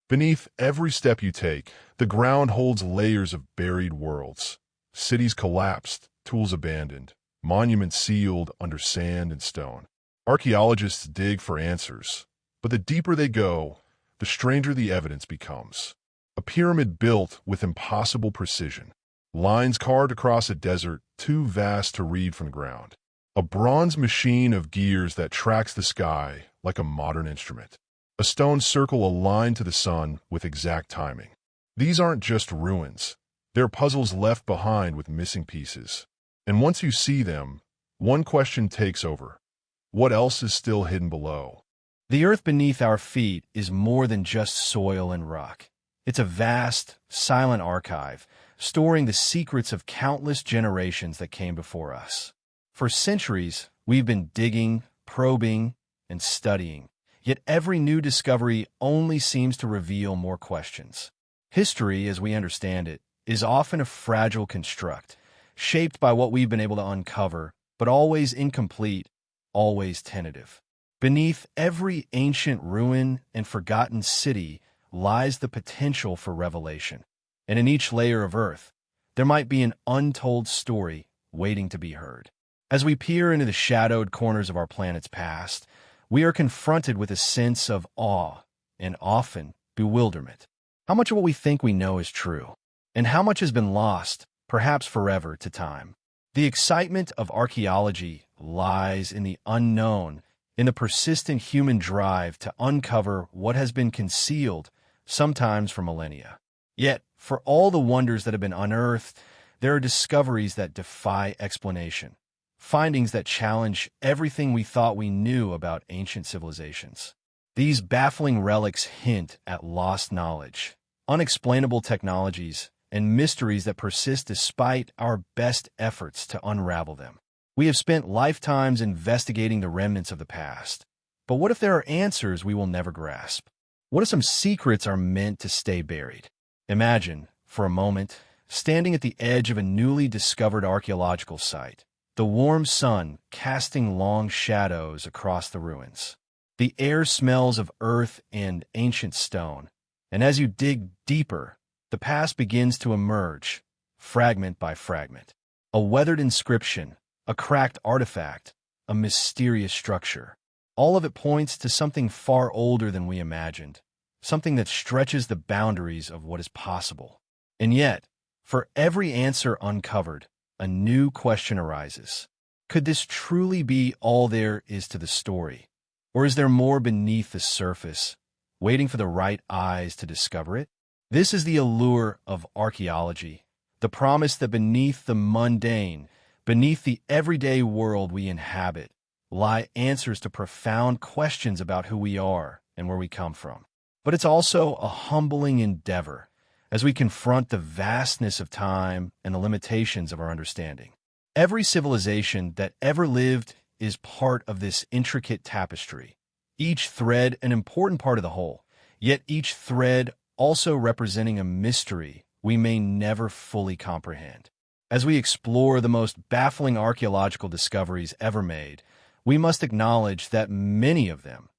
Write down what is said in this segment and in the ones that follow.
Beneath every step you take, the ground holds layers of buried worlds. Cities collapsed, tools abandoned, monuments sealed under sand and stone. Archaeologists dig for answers, but the deeper they go, the stranger the evidence becomes. A pyramid built with impossible precision. Lines carved across a desert too vast to read from the ground. A bronze machine of gears that tracks the sky like a modern instrument. A stone circle aligned to the sun with exact timing. These aren't just ruins. They're puzzles left behind with missing pieces. And once you see them, one question takes over. What else is still hidden below? The earth beneath our feet is more than just soil and rock. It's a vast, silent archive, storing the secrets of countless generations that came before us. For centuries, we've been digging, probing, and studying. Yet every new discovery only seems to reveal more questions. History, as we understand it, is often a fragile construct, shaped by what we've been able to uncover, but always incomplete, always tentative. Beneath every ancient ruin and forgotten city lies the potential for revelation. And in each layer of earth, there might be an untold story waiting to be heard. As we peer into the shadowed corners of our planet's past, we are confronted with a sense of awe and often bewilderment. How much of what we think we know is true, and how much has been lost, perhaps forever, to time? The excitement of archaeology lies in the unknown, in the persistent human drive to uncover what has been concealed, sometimes for millennia. Yet, for all the wonders that have been unearthed, there are discoveries that defy explanation. Findings that challenge everything we thought we knew about ancient civilizations. These baffling relics hint at lost knowledge, unexplainable technologies, and mysteries that persist despite our best efforts to unravel them. We have spent lifetimes investigating the remnants of the past. But what if there are answers we will never grasp? What if some secrets are meant to stay buried? Imagine, for a moment, standing at the edge of a newly discovered archaeological site. The warm sun casting long shadows across the ruins. The air smells of earth and ancient stone, and as you dig deeper, the past begins to emerge, fragment by fragment. A weathered inscription, a cracked artifact, a mysterious structure. All of it points to something far older than we imagined, something that stretches the boundaries of what is possible. And yet, for every answer uncovered, a new question arises. Could this truly be all there is to the story? Or is there more beneath the surface, waiting for the right eyes to discover it? This is the allure of archaeology, the promise that beneath the mundane, beneath the everyday world we inhabit, lie answers to profound questions about who we are and where we come from. But it's also a humbling endeavor, as we confront the vastness of time and the limitations of our understanding. Every civilization that ever lived is part of this intricate tapestry, each thread an important part of the whole, yet each thread also representing a mystery we may never fully comprehend. As we explore the most baffling archaeological discoveries ever made, we must acknowledge that many of them,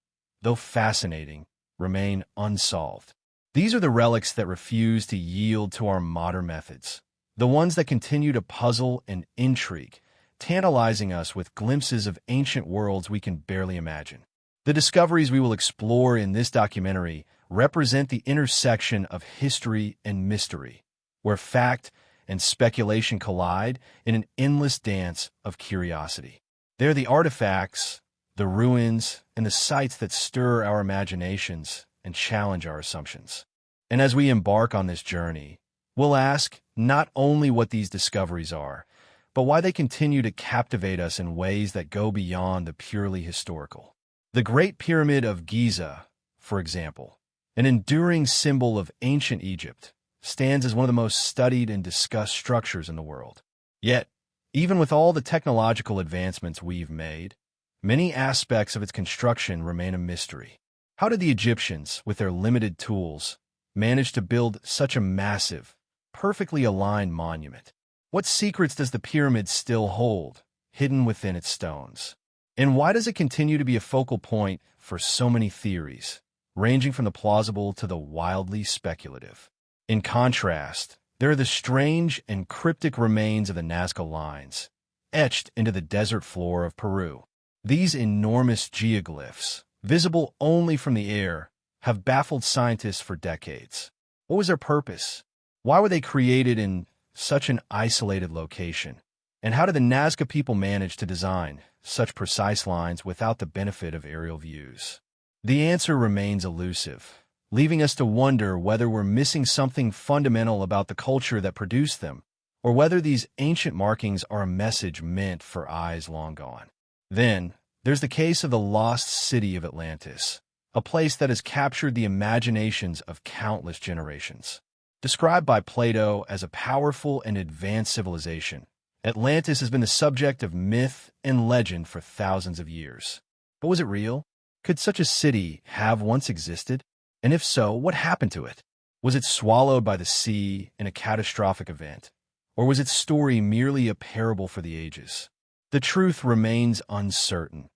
though fascinating, remain unsolved. These are the relics that refuse to yield to our modern methods, the ones that continue to puzzle and intrigue, tantalizing us with glimpses of ancient worlds we can barely imagine. The discoveries we will explore in this documentary represent the intersection of history and mystery, where fact and speculation collide in an endless dance of curiosity. They're the artifacts, the ruins, and the sights that stir our imaginations and challenge our assumptions. And as we embark on this journey, we'll ask not only what these discoveries are, but why they continue to captivate us in ways that go beyond the purely historical. The Great Pyramid of Giza, for example, an enduring symbol of ancient Egypt, stands as one of the most studied and discussed structures in the world. Yet, even with all the technological advancements we've made, many aspects of its construction remain a mystery. How did the Egyptians, with their limited tools, manage to build such a massive, perfectly aligned monument? What secrets does the pyramid still hold, hidden within its stones? And why does it continue to be a focal point for so many theories, ranging from the plausible to the wildly speculative. In contrast, there are the strange and cryptic remains of the Nazca lines, etched into the desert floor of Peru. These enormous geoglyphs, visible only from the air, have baffled scientists for decades. What was their purpose? Why were they created in such an isolated location? And how did the Nazca people manage to design such precise lines without the benefit of aerial views? The answer remains elusive, leaving us to wonder whether we're missing something fundamental about the culture that produced them, or whether these ancient markings are a message meant for eyes long gone. Then, there's the case of the lost city of Atlantis, a place that has captured the imaginations of countless generations. Described by Plato as a powerful and advanced civilization, Atlantis has been the subject of myth and legend for thousands of years. But was it real? Could such a city have once existed? And if so, what happened to it? Was it swallowed by the sea in a catastrophic event? Or was its story merely a parable for the ages? The truth remains uncertain,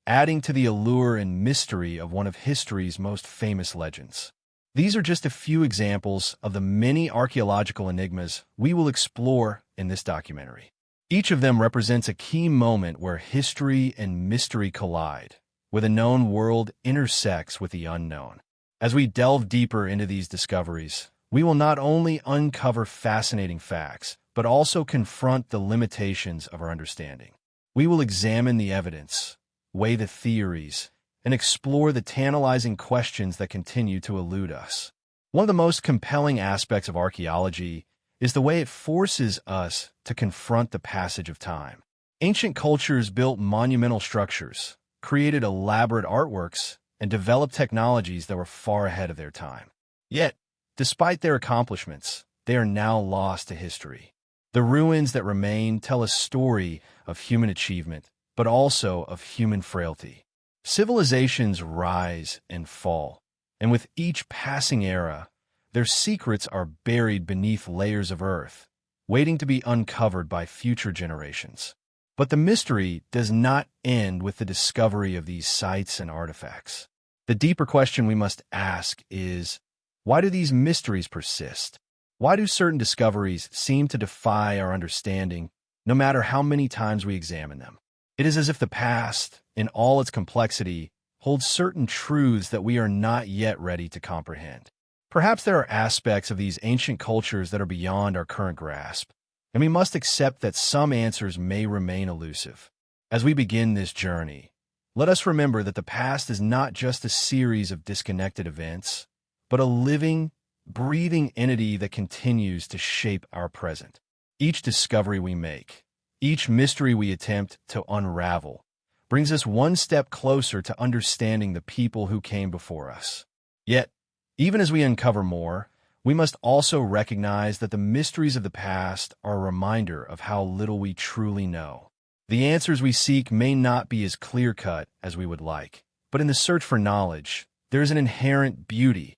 adding to the allure and mystery of one of history's most famous legends. These are just a few examples of the many archaeological enigmas we will explore in this documentary. Each of them represents a key moment where history and mystery collide, where the known world intersects with the unknown. As we delve deeper into these discoveries, we will not only uncover fascinating facts, but also confront the limitations of our understanding. We will examine the evidence, weigh the theories, and explore the tantalizing questions that continue to elude us. One of the most compelling aspects of archaeology is the way it forces us to confront the passage of time. Ancient cultures built monumental structures, created elaborate artworks, and developed technologies that were far ahead of their time. Yet, despite their accomplishments, they are now lost to history. The ruins that remain tell a story of human achievement, but also of human frailty. Civilizations rise and fall, and with each passing era, their secrets are buried beneath layers of earth, waiting to be uncovered by future generations. But the mystery does not end with the discovery of these sites and artifacts. The deeper question we must ask is, why do these mysteries persist? Why do certain discoveries seem to defy our understanding, no matter how many times we examine them? It is as if the past, in all its complexity, holds certain truths that we are not yet ready to comprehend. Perhaps there are aspects of these ancient cultures that are beyond our current grasp, and we must accept that some answers may remain elusive. As we begin this journey, let us remember that the past is not just a series of disconnected events, but a living, breathing entity that continues to shape our present. Each discovery we make, each mystery we attempt to unravel, brings us one step closer to understanding the people who came before us. Yet, even as we uncover more, we must also recognize that the mysteries of the past are a reminder of how little we truly know. The answers we seek may not be as clear-cut as we would like, but in the search for knowledge, there is an inherent beauty,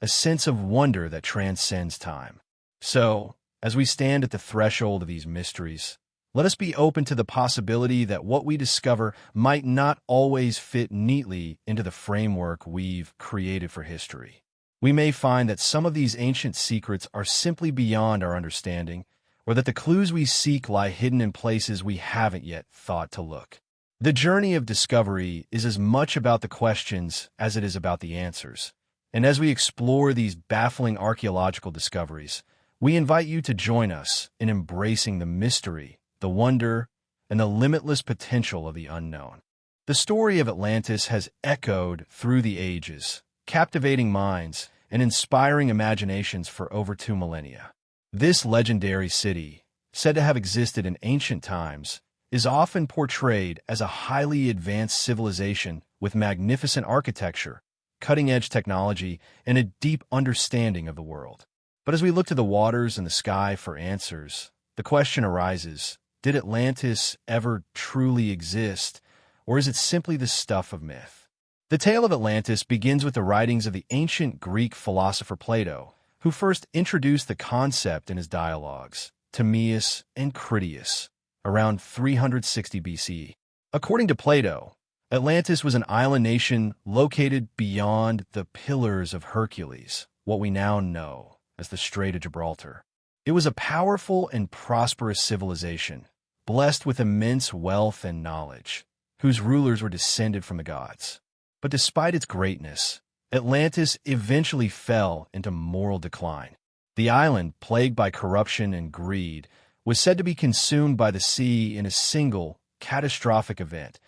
a sense of wonder that transcends time. So, as we stand at the threshold of these mysteries, let us be open to the possibility that what we discover might not always fit neatly into the framework we've created for history. We may find that some of these ancient secrets are simply beyond our understanding, or that the clues we seek lie hidden in places we haven't yet thought to look. The journey of discovery is as much about the questions as it is about the answers. And as we explore these baffling archaeological discoveries, we invite you to join us in embracing the mystery, the wonder, and the limitless potential of the unknown. The story of Atlantis has echoed through the ages, captivating minds and inspiring imaginations for over 2 millennia. This legendary city, said to have existed in ancient times, is often portrayed as a highly advanced civilization with magnificent architecture, cutting-edge technology, and a deep understanding of the world. But as we look to the waters and the sky for answers, the question arises, did Atlantis ever truly exist, or is it simply the stuff of myth? The tale of Atlantis begins with the writings of the ancient Greek philosopher Plato, who first introduced the concept in his dialogues, Timaeus and Critias, around 360 BC. According to Plato, Atlantis was an island nation located beyond the Pillars of Hercules, what we now know as the Strait of Gibraltar. It was a powerful and prosperous civilization, blessed with immense wealth and knowledge, whose rulers were descended from the gods. But despite its greatness, Atlantis eventually fell into moral decline. The island, plagued by corruption and greed, was said to be consumed by the sea in a single, catastrophic event,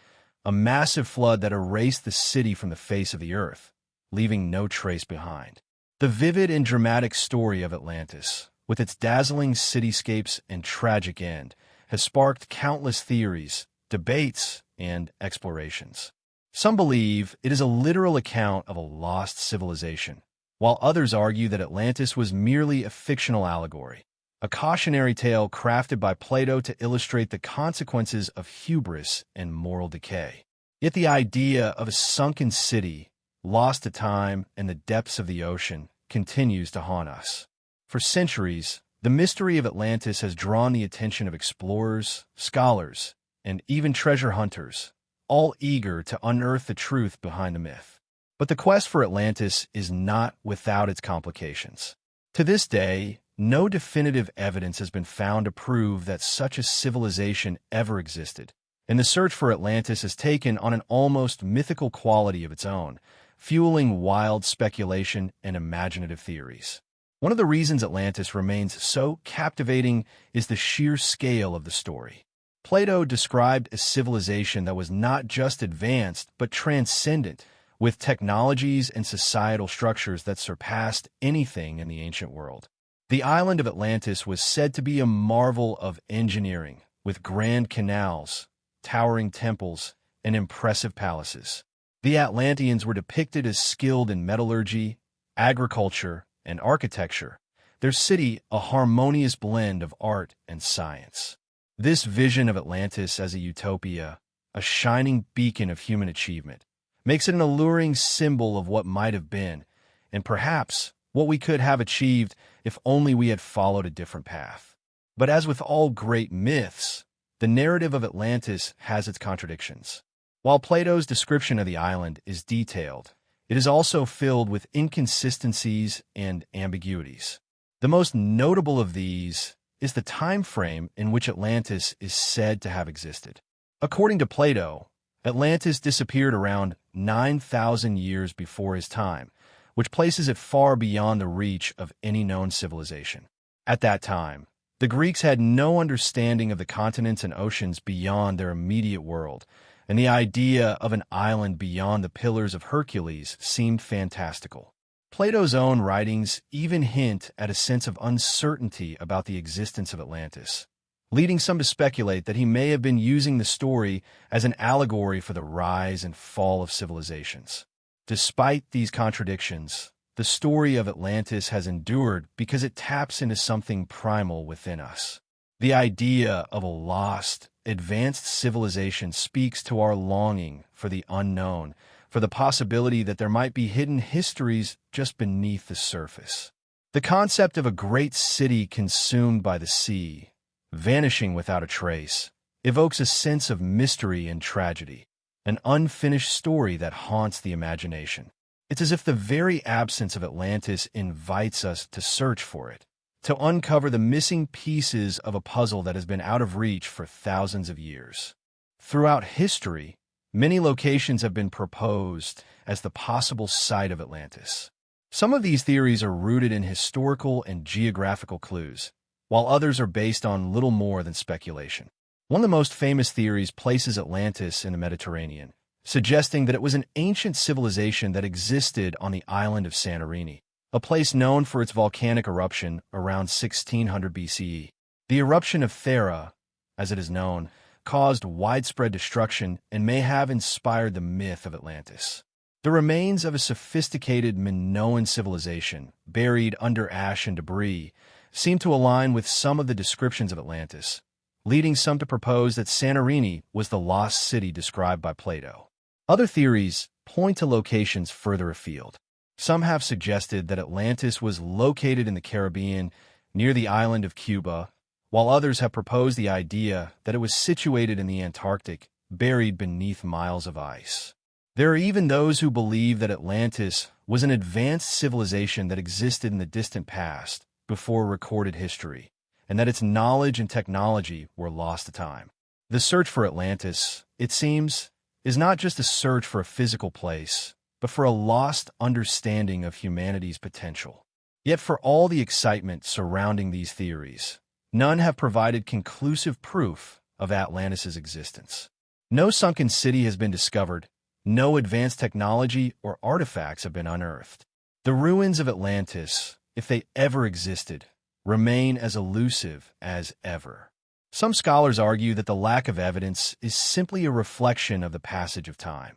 a massive flood that erased the city from the face of the earth, leaving no trace behind. The vivid and dramatic story of Atlantis, with its dazzling cityscapes and tragic end, has sparked countless theories, debates, and explorations. Some believe it is a literal account of a lost civilization, while others argue that Atlantis was merely a fictional allegory, a cautionary tale crafted by Plato to illustrate the consequences of hubris and moral decay. Yet the idea of a sunken city, lost to time and the depths of the ocean, continues to haunt us. For centuries, the mystery of Atlantis has drawn the attention of explorers, scholars, and even treasure hunters, all eager to unearth the truth behind the myth. But the quest for Atlantis is not without its complications. To this day, no definitive evidence has been found to prove that such a civilization ever existed, and the search for Atlantis has taken on an almost mythical quality of its own, fueling wild speculation and imaginative theories. One of the reasons Atlantis remains so captivating is the sheer scale of the story. Plato described a civilization that was not just advanced but transcendent, with technologies and societal structures that surpassed anything in the ancient world. The island of Atlantis was said to be a marvel of engineering, with grand canals, towering temples, and impressive palaces. The Atlanteans were depicted as skilled in metallurgy, agriculture, and architecture, their city a harmonious blend of art and science. This vision of Atlantis as a utopia, a shining beacon of human achievement, makes it an alluring symbol of what might have been, and perhaps what we could have achieved if only we had followed a different path. But as with all great myths, the narrative of Atlantis has its contradictions. While Plato's description of the island is detailed, it is also filled with inconsistencies and ambiguities. The most notable of these is the time frame in which Atlantis is said to have existed. According to Plato, Atlantis disappeared around 9,000 years before his time, which places it far beyond the reach of any known civilization. At that time, the Greeks had no understanding of the continents and oceans beyond their immediate world, and the idea of an island beyond the Pillars of Hercules seemed fantastical. Plato's own writings even hint at a sense of uncertainty about the existence of Atlantis, leading some to speculate that he may have been using the story as an allegory for the rise and fall of civilizations. Despite these contradictions, the story of Atlantis has endured because it taps into something primal within us. The idea of a lost, advanced civilization speaks to our longing for the unknown, for the possibility that there might be hidden histories just beneath the surface. The concept of a great city consumed by the sea, vanishing without a trace, evokes a sense of mystery and tragedy, an unfinished story that haunts the imagination. It's as if the very absence of Atlantis invites us to search for it, to uncover the missing pieces of a puzzle that has been out of reach for thousands of years. Throughout history, many locations have been proposed as the possible site of Atlantis. Some of these theories are rooted in historical and geographical clues, while others are based on little more than speculation. One of the most famous theories places Atlantis in the Mediterranean, suggesting that it was an ancient civilization that existed on the island of Santorini, a place known for its volcanic eruption around 1600 BCE. The eruption of Thera, as it is known, caused widespread destruction and may have inspired the myth of Atlantis. The remains of a sophisticated Minoan civilization, buried under ash and debris, seem to align with some of the descriptions of Atlantis, leading some to propose that Santorini was the lost city described by Plato. Other theories point to locations further afield. Some have suggested that Atlantis was located in the Caribbean near the island of Cuba, while others have proposed the idea that it was situated in the Antarctic buried beneath miles of ice. There are even those who believe that Atlantis was an advanced civilization that existed in the distant past before recorded history, and that its knowledge and technology were lost to time. The search for Atlantis, it seems, is not just a search for a physical place, but for a lost understanding of humanity's potential. Yet for all the excitement surrounding these theories, none have provided conclusive proof of Atlantis' existence. No sunken city has been discovered, no advanced technology or artifacts have been unearthed. The ruins of Atlantis, if they ever existed, remain as elusive as ever. Some scholars argue that the lack of evidence is simply a reflection of the passage of time.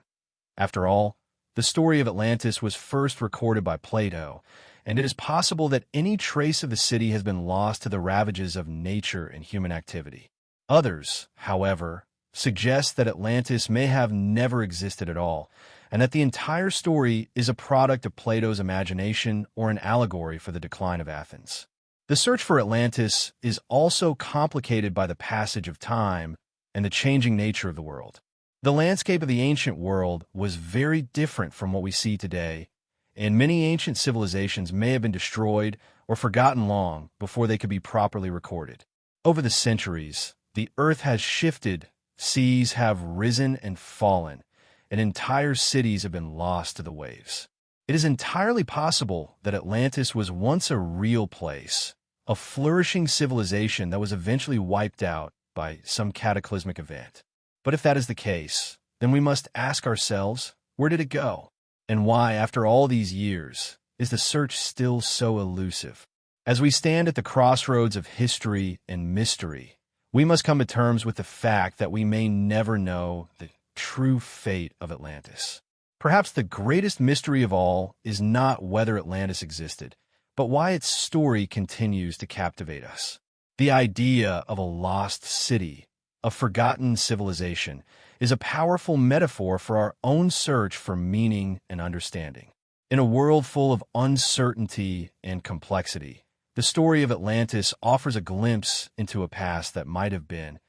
After all, the story of Atlantis was first recorded by Plato, and it is possible that any trace of the city has been lost to the ravages of nature and human activity. Others, however, suggest that Atlantis may have never existed at all, and that the entire story is a product of Plato's imagination or an allegory for the decline of Athens. The search for Atlantis is also complicated by the passage of time and the changing nature of the world. The landscape of the ancient world was very different from what we see today, and many ancient civilizations may have been destroyed or forgotten long before they could be properly recorded. Over the centuries, the earth has shifted, seas have risen and fallen, and entire cities have been lost to the waves. It is entirely possible that Atlantis was once a real place, a flourishing civilization that was eventually wiped out by some cataclysmic event. But if that is the case, then we must ask ourselves, where did it go? And why, after all these years, is the search still so elusive? As we stand at the crossroads of history and mystery, we must come to terms with the fact that we may never know the true fate of Atlantis. Perhaps the greatest mystery of all is not whether Atlantis existed, but why its story continues to captivate us. The idea of a lost city, a forgotten civilization, is a powerful metaphor for our own search for meaning and understanding. In a world full of uncertainty and complexity, the story of Atlantis offers a glimpse into a past that might have been,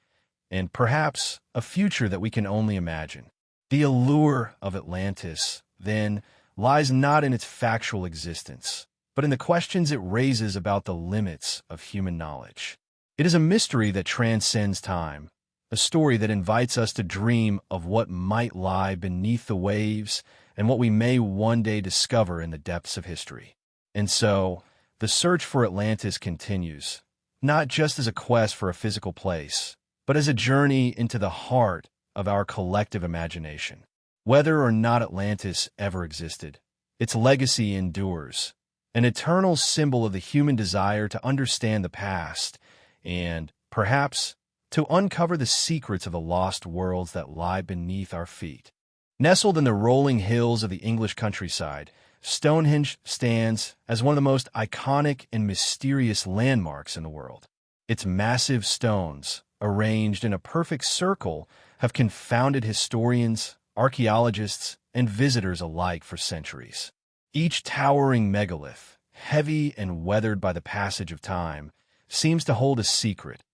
and perhaps a future that we can only imagine. The allure of Atlantis, then, lies not in its factual existence, but in the questions it raises about the limits of human knowledge. It is a mystery that transcends time, a story that invites us to dream of what might lie beneath the waves and what we may one day discover in the depths of history. And so, the search for Atlantis continues, not just as a quest for a physical place, but as a journey into the heart of our collective imagination. Whether or not Atlantis ever existed, its legacy endures, an eternal symbol of the human desire to understand the past and, perhaps, to uncover the secrets of the lost worlds that lie beneath our feet. Nestled in the rolling hills of the English countryside, Stonehenge stands as one of the most iconic and mysterious landmarks in the world. Its massive stones, arranged in a perfect circle, have confounded historians, archaeologists, and visitors alike for centuries. Each towering megalith, heavy and weathered by the passage of time, seems to hold a secret,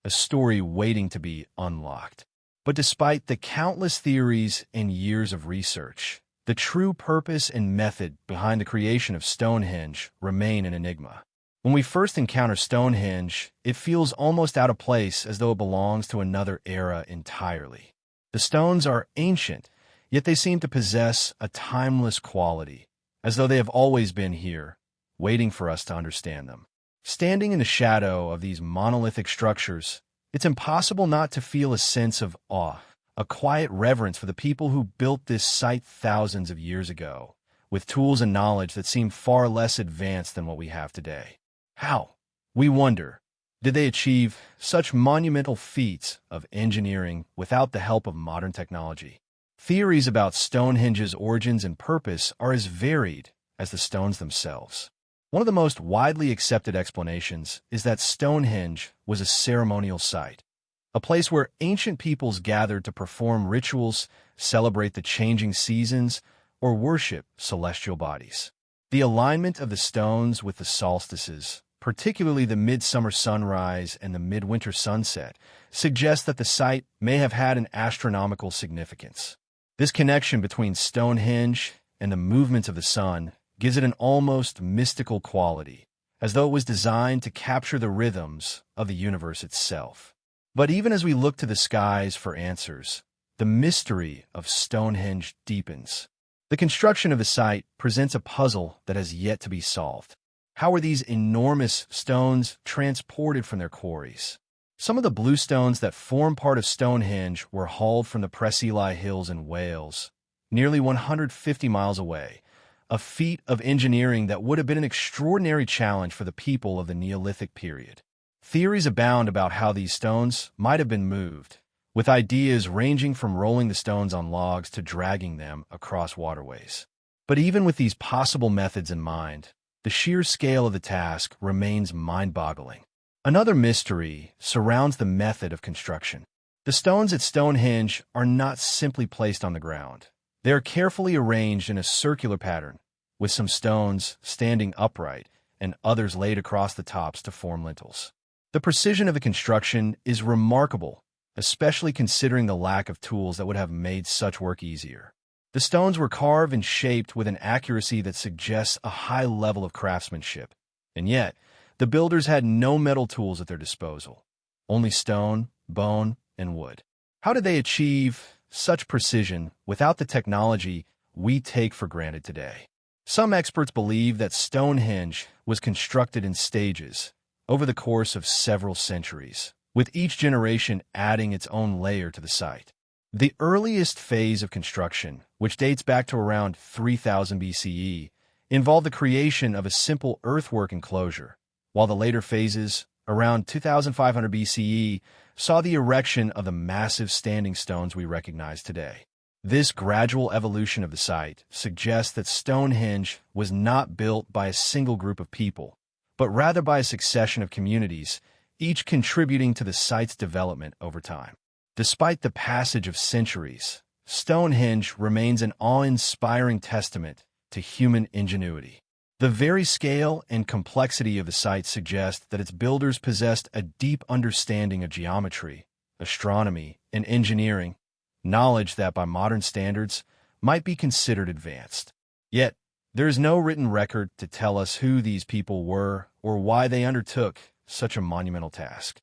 a story waiting to be unlocked. But despite the countless theories and years of research, the true purpose and method behind the creation of Stonehenge remain an enigma. When we first encounter Stonehenge, it feels almost out of place, as though it belongs to another era entirely. The stones are ancient, yet they seem to possess a timeless quality, as though they have always been here, waiting for us to understand them. Standing in the shadow of these monolithic structures, it's impossible not to feel a sense of awe, a quiet reverence for the people who built this site thousands of years ago, with tools and knowledge that seem far less advanced than what we have today. How, we wonder, did they achieve such monumental feats of engineering without the help of modern technology? Theories about Stonehenge's origins and purpose are as varied as the stones themselves. One of the most widely accepted explanations is that Stonehenge was a ceremonial site, a place where ancient peoples gathered to perform rituals, celebrate the changing seasons, or worship celestial bodies. The alignment of the stones with the solstices, particularly the midsummer sunrise and the midwinter sunset, suggest that the site may have had an astronomical significance. This connection between Stonehenge and the movements of the sun gives it an almost mystical quality, as though it was designed to capture the rhythms of the universe itself. But even as we look to the skies for answers, the mystery of Stonehenge deepens. The construction of the site presents a puzzle that has yet to be solved. How were these enormous stones transported from their quarries? Some of the bluestones that form part of Stonehenge were hauled from the Preseli Hills in Wales, nearly 150 miles away, a feat of engineering that would have been an extraordinary challenge for the people of the Neolithic period. Theories abound about how these stones might have been moved, with ideas ranging from rolling the stones on logs to dragging them across waterways. But even with these possible methods in mind, the sheer scale of the task remains mind-boggling. Another mystery surrounds the method of construction. The stones at Stonehenge are not simply placed on the ground. They are carefully arranged in a circular pattern, with some stones standing upright and others laid across the tops to form lintels. The precision of the construction is remarkable, especially considering the lack of tools that would have made such work easier. The stones were carved and shaped with an accuracy that suggests a high level of craftsmanship, and yet, the builders had no metal tools at their disposal, only stone, bone, and wood. How did they achieve such precision without the technology we take for granted today? Some experts believe that Stonehenge was constructed in stages over the course of several centuries, with each generation adding its own layer to the site. The earliest phase of construction, which dates back to around 3000 BCE, involved the creation of a simple earthwork enclosure, while the later phases, around 2500 BCE, saw the erection of the massive standing stones we recognize today. This gradual evolution of the site suggests that Stonehenge was not built by a single group of people, but rather by a succession of communities, each contributing to the site's development over time. Despite the passage of centuries, Stonehenge remains an awe-inspiring testament to human ingenuity. The very scale and complexity of the site suggest that its builders possessed a deep understanding of geometry, astronomy, and engineering, knowledge that by modern standards might be considered advanced. Yet, there is no written record to tell us who these people were or why they undertook such a monumental task.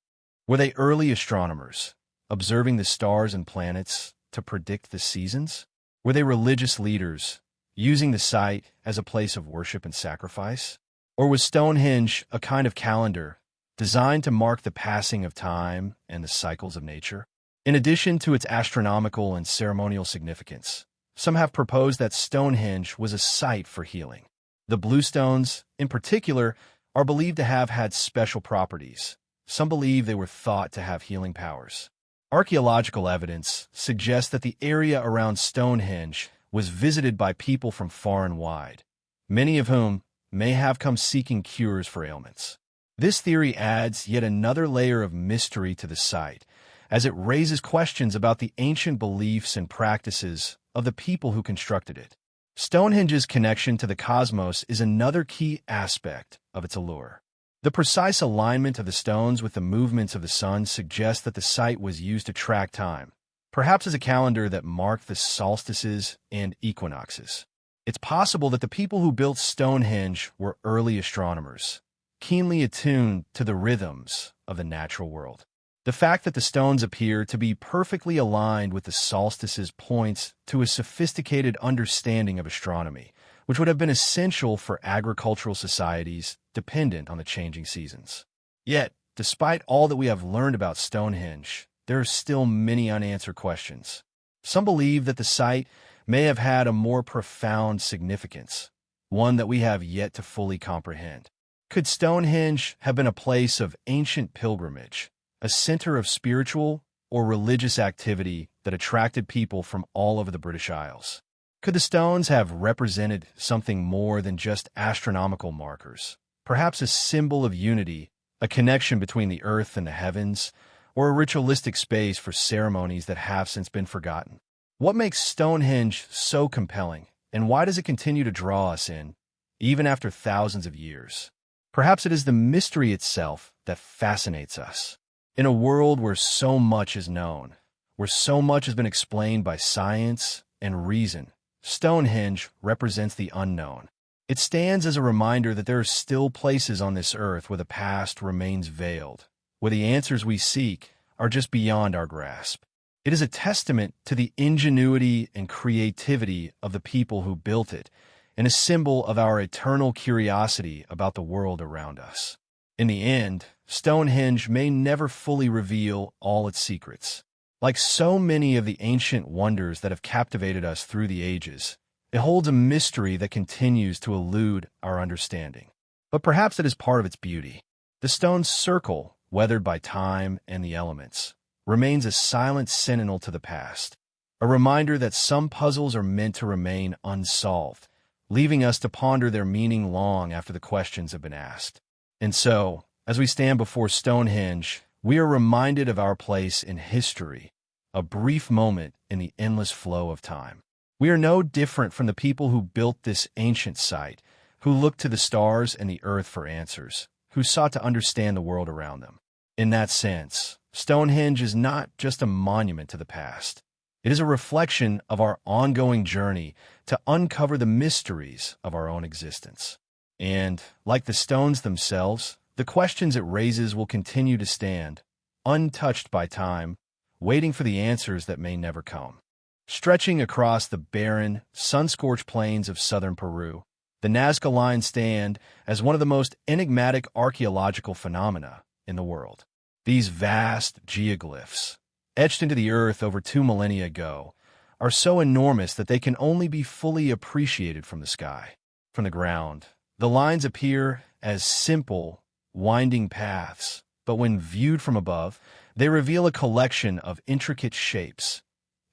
Were they early astronomers, observing the stars and planets to predict the seasons? Were they religious leaders, using the site as a place of worship and sacrifice? Or was Stonehenge a kind of calendar designed to mark the passing of time and the cycles of nature? In addition to its astronomical and ceremonial significance, some have proposed that Stonehenge was a site for healing. The bluestones, in particular, are believed to have had special properties. Some believe they were thought to have healing powers. Archaeological evidence suggests that the area around Stonehenge was visited by people from far and wide, many of whom may have come seeking cures for ailments. This theory adds yet another layer of mystery to the site, as it raises questions about the ancient beliefs and practices of the people who constructed it. Stonehenge's connection to the cosmos is another key aspect of its allure. The precise alignment of the stones with the movements of the sun suggests that the site was used to track time, perhaps as a calendar that marked the solstices and equinoxes. It's possible that the people who built Stonehenge were early astronomers, keenly attuned to the rhythms of the natural world. The fact that the stones appear to be perfectly aligned with the solstices points to a sophisticated understanding of astronomy, which would have been essential for agricultural societies dependent on the changing seasons. Yet, despite all that we have learned about Stonehenge, there are still many unanswered questions. Some believe that the site may have had a more profound significance, one that we have yet to fully comprehend. Could Stonehenge have been a place of ancient pilgrimage, a center of spiritual or religious activity that attracted people from all over the British Isles? Could the stones have represented something more than just astronomical markers, perhaps a symbol of unity, a connection between the earth and the heavens, or a ritualistic space for ceremonies that have since been forgotten? What makes Stonehenge so compelling, and why does it continue to draw us in, even after thousands of years? Perhaps it is the mystery itself that fascinates us. In a world where so much is known, where so much has been explained by science and reason, Stonehenge represents the unknown. It stands as a reminder that there are still places on this earth where the past remains veiled, where the answers we seek are just beyond our grasp. It is a testament to the ingenuity and creativity of the people who built it, and a symbol of our eternal curiosity about the world around us. In the end, Stonehenge may never fully reveal all its secrets. Like so many of the ancient wonders that have captivated us through the ages, it holds a mystery that continues to elude our understanding. But perhaps it is part of its beauty. The stone's circle, weathered by time and the elements, remains a silent sentinel to the past, a reminder that some puzzles are meant to remain unsolved, leaving us to ponder their meaning long after the questions have been asked. And so, as we stand before Stonehenge, we are reminded of our place in history, a brief moment in the endless flow of time. We are no different from the people who built this ancient site, who looked to the stars and the earth for answers, who sought to understand the world around them. In that sense, Stonehenge is not just a monument to the past. It is a reflection of our ongoing journey to uncover the mysteries of our own existence. And, like the stones themselves, the questions it raises will continue to stand, untouched by time, waiting for the answers that may never come. Stretching across the barren, sun-scorched plains of southern Peru, the Nazca Lines stand as one of the most enigmatic archaeological phenomena in the world. These vast geoglyphs, etched into the earth over 2 millennia ago, are so enormous that they can only be fully appreciated from the sky. From the ground, the lines appear as simple, winding paths, but when viewed from above, they reveal a collection of intricate shapes,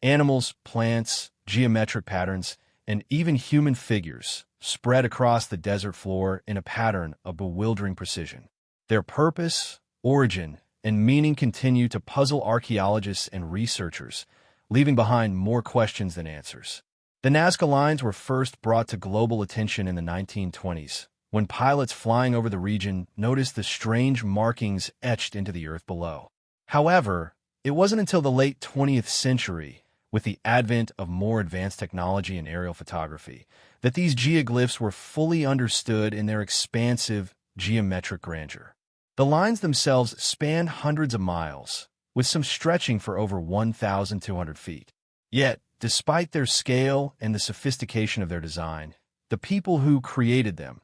animals, plants, geometric patterns, and even human figures spread across the desert floor in a pattern of bewildering precision. Their purpose, origin, and meaning continue to puzzle archaeologists and researchers, leaving behind more questions than answers. The Nazca Lines were first brought to global attention in the 1920s, when pilots flying over the region noticed the strange markings etched into the earth below. However, it wasn't until the late 20th century, with the advent of more advanced technology in aerial photography, that these geoglyphs were fully understood in their expansive geometric grandeur. The lines themselves span hundreds of miles, with some stretching for over 1,200 feet. Yet, despite their scale and the sophistication of their design, the people who created them,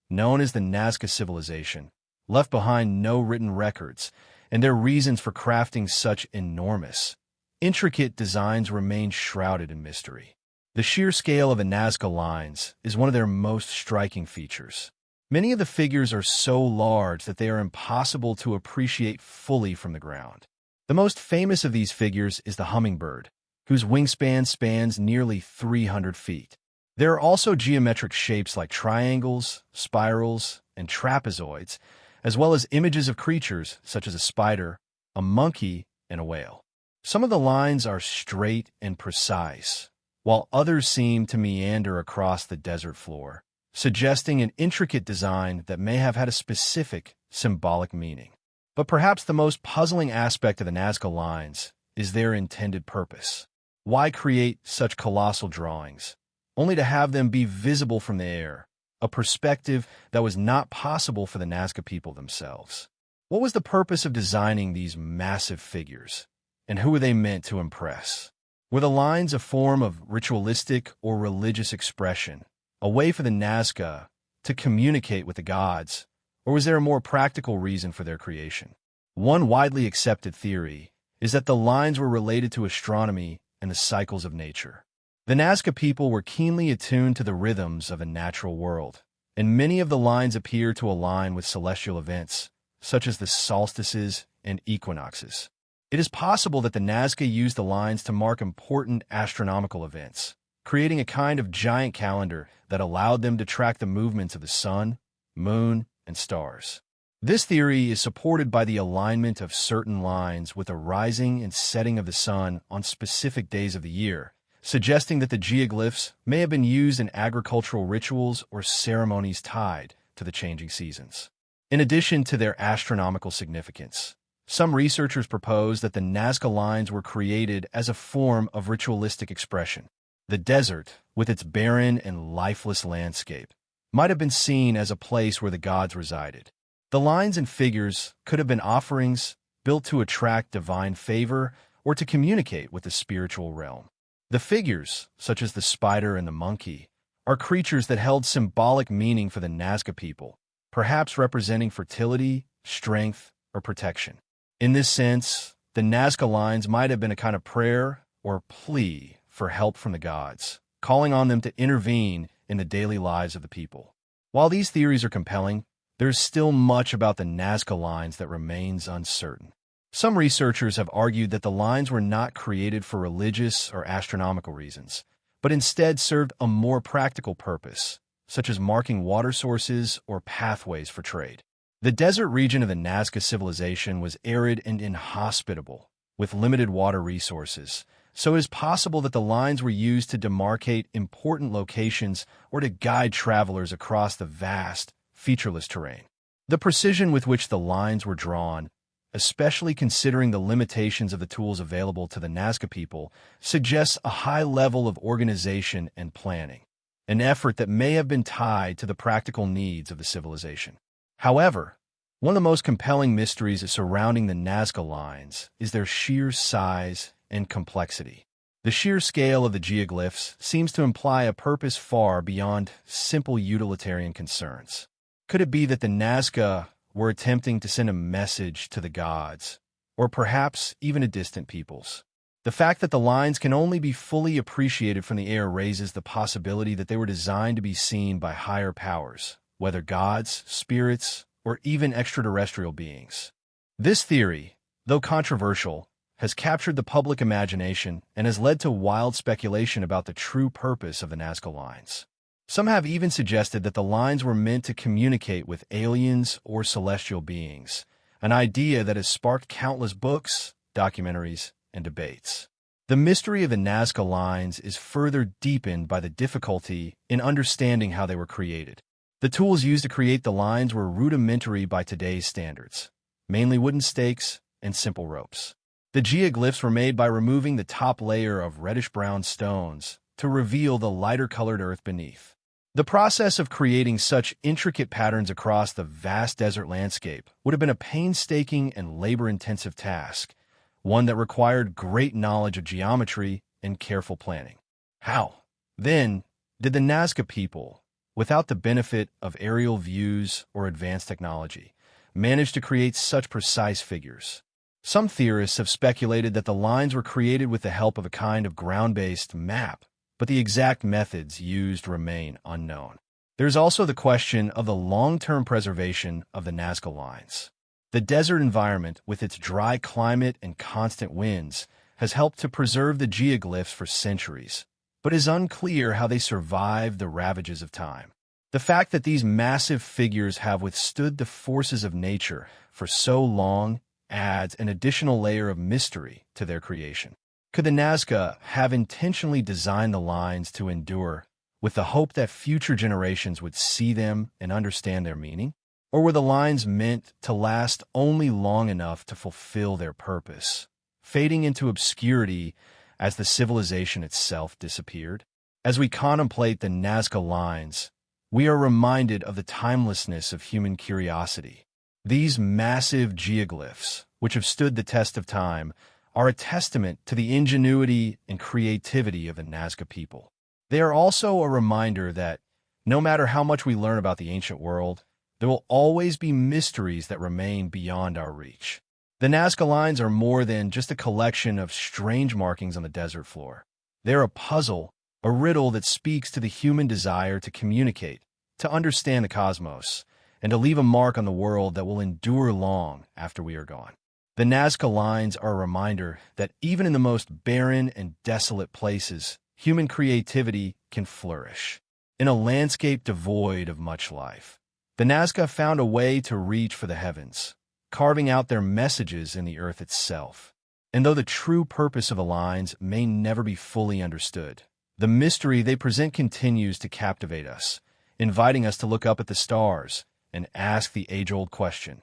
known as the Nazca civilization, left behind no written records, and their reasons for crafting such enormous, intricate designs remain shrouded in mystery. The sheer scale of the Nazca Lines is one of their most striking features. Many of the figures are so large that they are impossible to appreciate fully from the ground. The most famous of these figures is the hummingbird, whose wingspan spans nearly 300 feet. There are also geometric shapes like triangles, spirals, and trapezoids, as well as images of creatures such as a spider, a monkey, and a whale. Some of the lines are straight and precise, while others seem to meander across the desert floor, suggesting an intricate design that may have had a specific symbolic meaning. But perhaps the most puzzling aspect of the Nazca Lines is their intended purpose. Why create such colossal drawings, only to have them be visible from the air, a perspective that was not possible for the Nazca people themselves? What was the purpose of designing these massive figures, and who were they meant to impress? Were the lines a form of ritualistic or religious expression, a way for the Nazca to communicate with the gods, or was there a more practical reason for their creation? One widely accepted theory is that the lines were related to astronomy and the cycles of nature. The Nazca people were keenly attuned to the rhythms of the natural world, and many of the lines appear to align with celestial events, such as the solstices and equinoxes. It is possible that the Nazca used the lines to mark important astronomical events, creating a kind of giant calendar that allowed them to track the movements of the sun, moon, and stars. This theory is supported by the alignment of certain lines with a rising and setting of the sun on specific days of the year, suggesting that the geoglyphs may have been used in agricultural rituals or ceremonies tied to the changing seasons. In addition to their astronomical significance, some researchers propose that the Nazca lines were created as a form of ritualistic expression. The desert, with its barren and lifeless landscape, might have been seen as a place where the gods resided. The lines and figures could have been offerings built to attract divine favor or to communicate with the spiritual realm. The figures, such as the spider and the monkey, are creatures that held symbolic meaning for the Nazca people, perhaps representing fertility, strength, or protection. In this sense, the Nazca lines might have been a kind of prayer or plea for help from the gods, calling on them to intervene in the daily lives of the people. While these theories are compelling, there's still much about the Nazca lines that remains uncertain. Some researchers have argued that the lines were not created for religious or astronomical reasons, but instead served a more practical purpose, such as marking water sources or pathways for trade. The desert region of the Nazca civilization was arid and inhospitable, with limited water resources, so it is possible that the lines were used to demarcate important locations or to guide travelers across the vast, featureless terrain. The precision with which the lines were drawn, especially considering the limitations of the tools available to the Nazca people, suggests a high level of organization and planning, an effort that may have been tied to the practical needs of the civilization. However, one of the most compelling mysteries surrounding the Nazca lines is their sheer size and complexity. The sheer scale of the geoglyphs seems to imply a purpose far beyond simple utilitarian concerns. Could it be that the Nazca were attempting to send a message to the gods, or perhaps even to distant peoples? The fact that the lines can only be fully appreciated from the air raises the possibility that they were designed to be seen by higher powers, whether gods, spirits, or even extraterrestrial beings. This theory, though controversial, has captured the public imagination and has led to wild speculation about the true purpose of the Nazca lines. Some have even suggested that the lines were meant to communicate with aliens or celestial beings, an idea that has sparked countless books, documentaries, and debates. The mystery of the Nazca lines is further deepened by the difficulty in understanding how they were created. The tools used to create the lines were rudimentary by today's standards, mainly wooden stakes and simple ropes. The geoglyphs were made by removing the top layer of reddish-brown stones to reveal the lighter-colored earth beneath. The process of creating such intricate patterns across the vast desert landscape would have been a painstaking and labor-intensive task, one that required great knowledge of geometry and careful planning. How, then, did the Nazca people, without the benefit of aerial views or advanced technology, manage to create such precise figures? Some theorists have speculated that the lines were created with the help of a kind of ground-based map, but the exact methods used remain unknown. There's also the question of the long-term preservation of the Nazca lines. The desert environment, with its dry climate and constant winds, has helped to preserve the geoglyphs for centuries, but it is unclear how they survived the ravages of time. The fact that these massive figures have withstood the forces of nature for so long adds an additional layer of mystery to their creation. Could the Nazca have intentionally designed the lines to endure, with the hope that future generations would see them and understand their meaning? Or were the lines meant to last only long enough to fulfill their purpose, fading into obscurity as the civilization itself disappeared? As we contemplate the Nazca lines, we are reminded of the timelessness of human curiosity. These massive geoglyphs, which have stood the test of time, are a testament to the ingenuity and creativity of the Nazca people. They are also a reminder that, no matter how much we learn about the ancient world, there will always be mysteries that remain beyond our reach. The Nazca lines are more than just a collection of strange markings on the desert floor. They're a puzzle, a riddle that speaks to the human desire to communicate, to understand the cosmos, and to leave a mark on the world that will endure long after we are gone. The Nazca lines are a reminder that even in the most barren and desolate places, human creativity can flourish. In a landscape devoid of much life, the Nazca found a way to reach for the heavens, carving out their messages in the earth itself. And though the true purpose of the lines may never be fully understood, the mystery they present continues to captivate us, inviting us to look up at the stars and ask the age-old question,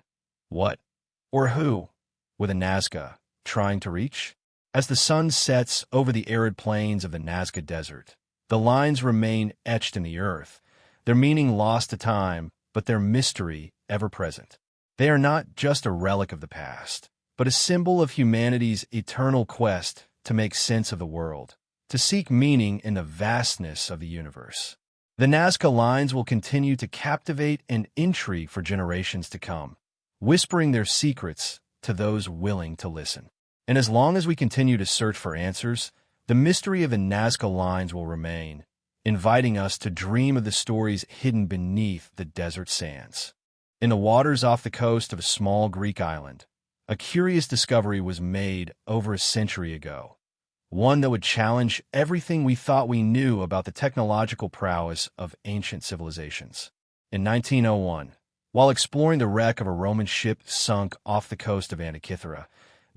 what or who were the Nazca trying to reach? As the sun sets over the arid plains of the Nazca Desert, the lines remain etched in the earth, their meaning lost to time, but their mystery ever present. They are not just a relic of the past, but a symbol of humanity's eternal quest to make sense of the world, to seek meaning in the vastness of the universe. The Nazca lines will continue to captivate and intrigue for generations to come, whispering their secrets to those willing to listen. And as long as we continue to search for answers, the mystery of the Nazca lines will remain, inviting us to dream of the stories hidden beneath the desert sands. In the waters off the coast of a small Greek island, a curious discovery was made over a century ago, one that would challenge everything we thought we knew about the technological prowess of ancient civilizations. In 1901, while exploring the wreck of a Roman ship sunk off the coast of Antikythera,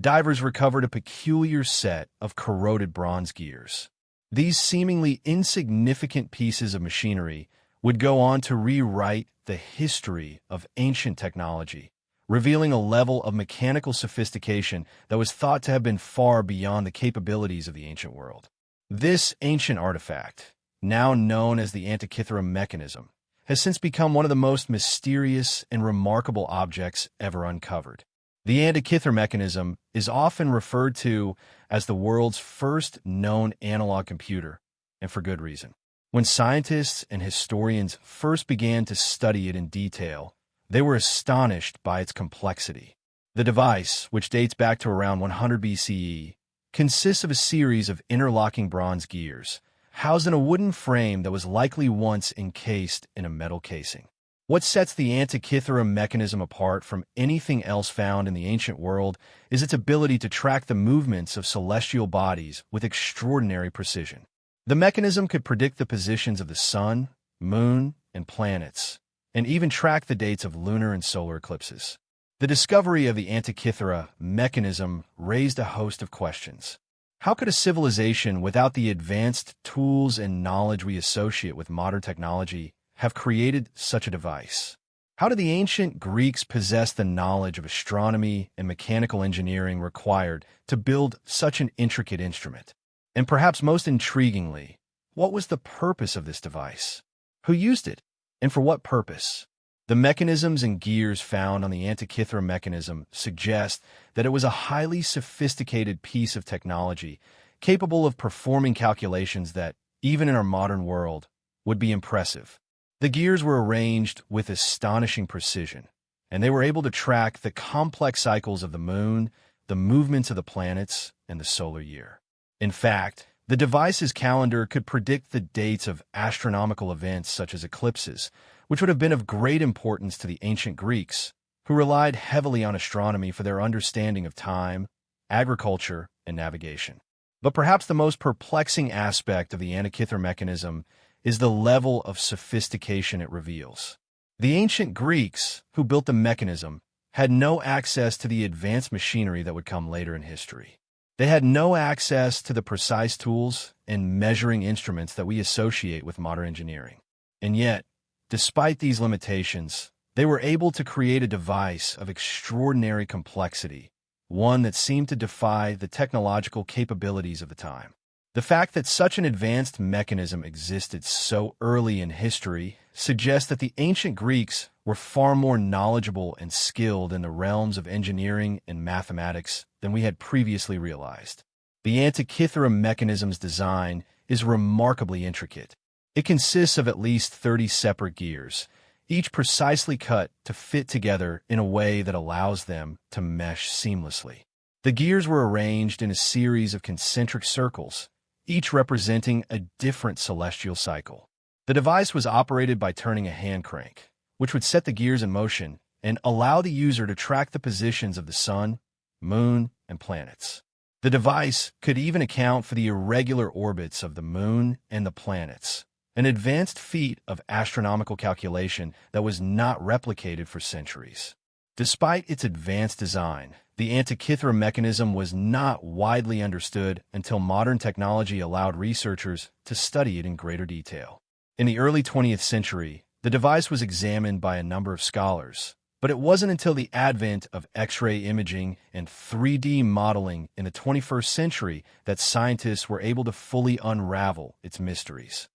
divers recovered a peculiar set of corroded bronze gears. These seemingly insignificant pieces of machinery would go on to rewrite the history of ancient technology, revealing a level of mechanical sophistication that was thought to have been far beyond the capabilities of the ancient world. This ancient artifact, now known as the Antikythera mechanism, has since become one of the most mysterious and remarkable objects ever uncovered. The Antikythera mechanism is often referred to as the world's first known analog computer, and for good reason. When scientists and historians first began to study it in detail, they were astonished by its complexity. The device, which dates back to around 100 BCE, consists of a series of interlocking bronze gears, housed in a wooden frame that was likely once encased in a metal casing. What sets the Antikythera mechanism apart from anything else found in the ancient world is its ability to track the movements of celestial bodies with extraordinary precision. The mechanism could predict the positions of the sun, moon, and planets, and even track the dates of lunar and solar eclipses. The discovery of the Antikythera mechanism raised a host of questions. How could a civilization without the advanced tools and knowledge we associate with modern technology have created such a device? How did the ancient Greeks possess the knowledge of astronomy and mechanical engineering required to build such an intricate instrument? And perhaps most intriguingly, what was the purpose of this device? Who used it? And for what purpose? The mechanisms and gears found on the Antikythera mechanism suggest that it was a highly sophisticated piece of technology capable of performing calculations that, even in our modern world, would be impressive. The gears were arranged with astonishing precision, and they were able to track the complex cycles of the moon, the movements of the planets, and the solar year. In fact, the device's calendar could predict the dates of astronomical events such as eclipses, which would have been of great importance to the ancient Greeks, who relied heavily on astronomy for their understanding of time, agriculture, and navigation. But perhaps the most perplexing aspect of the Antikythera mechanism is the level of sophistication it reveals. The ancient Greeks, who built the mechanism, had no access to the advanced machinery that would come later in history. They had no access to the precise tools and measuring instruments that we associate with modern engineering. And yet, despite these limitations, they were able to create a device of extraordinary complexity, one that seemed to defy the technological capabilities of the time. The fact that such an advanced mechanism existed so early in history suggests that the ancient Greeks were far more knowledgeable and skilled in the realms of engineering and mathematics than we had previously realized. The Antikythera mechanism's design is remarkably intricate. It consists of at least 30 separate gears, each precisely cut to fit together in a way that allows them to mesh seamlessly. The gears were arranged in a series of concentric circles, each representing a different celestial cycle. The device was operated by turning a hand crank, which would set the gears in motion and allow the user to track the positions of the sun, moon, and planets. The device could even account for the irregular orbits of the moon and the planets, an advanced feat of astronomical calculation that was not replicated for centuries. Despite its advanced design, the Antikythera mechanism was not widely understood until modern technology allowed researchers to study it in greater detail. In the early 20th century, The device was examined by a number of scholars, but it wasn't until the advent of X-ray imaging and 3D modeling in the 21st century that scientists were able to fully unravel its mysteries.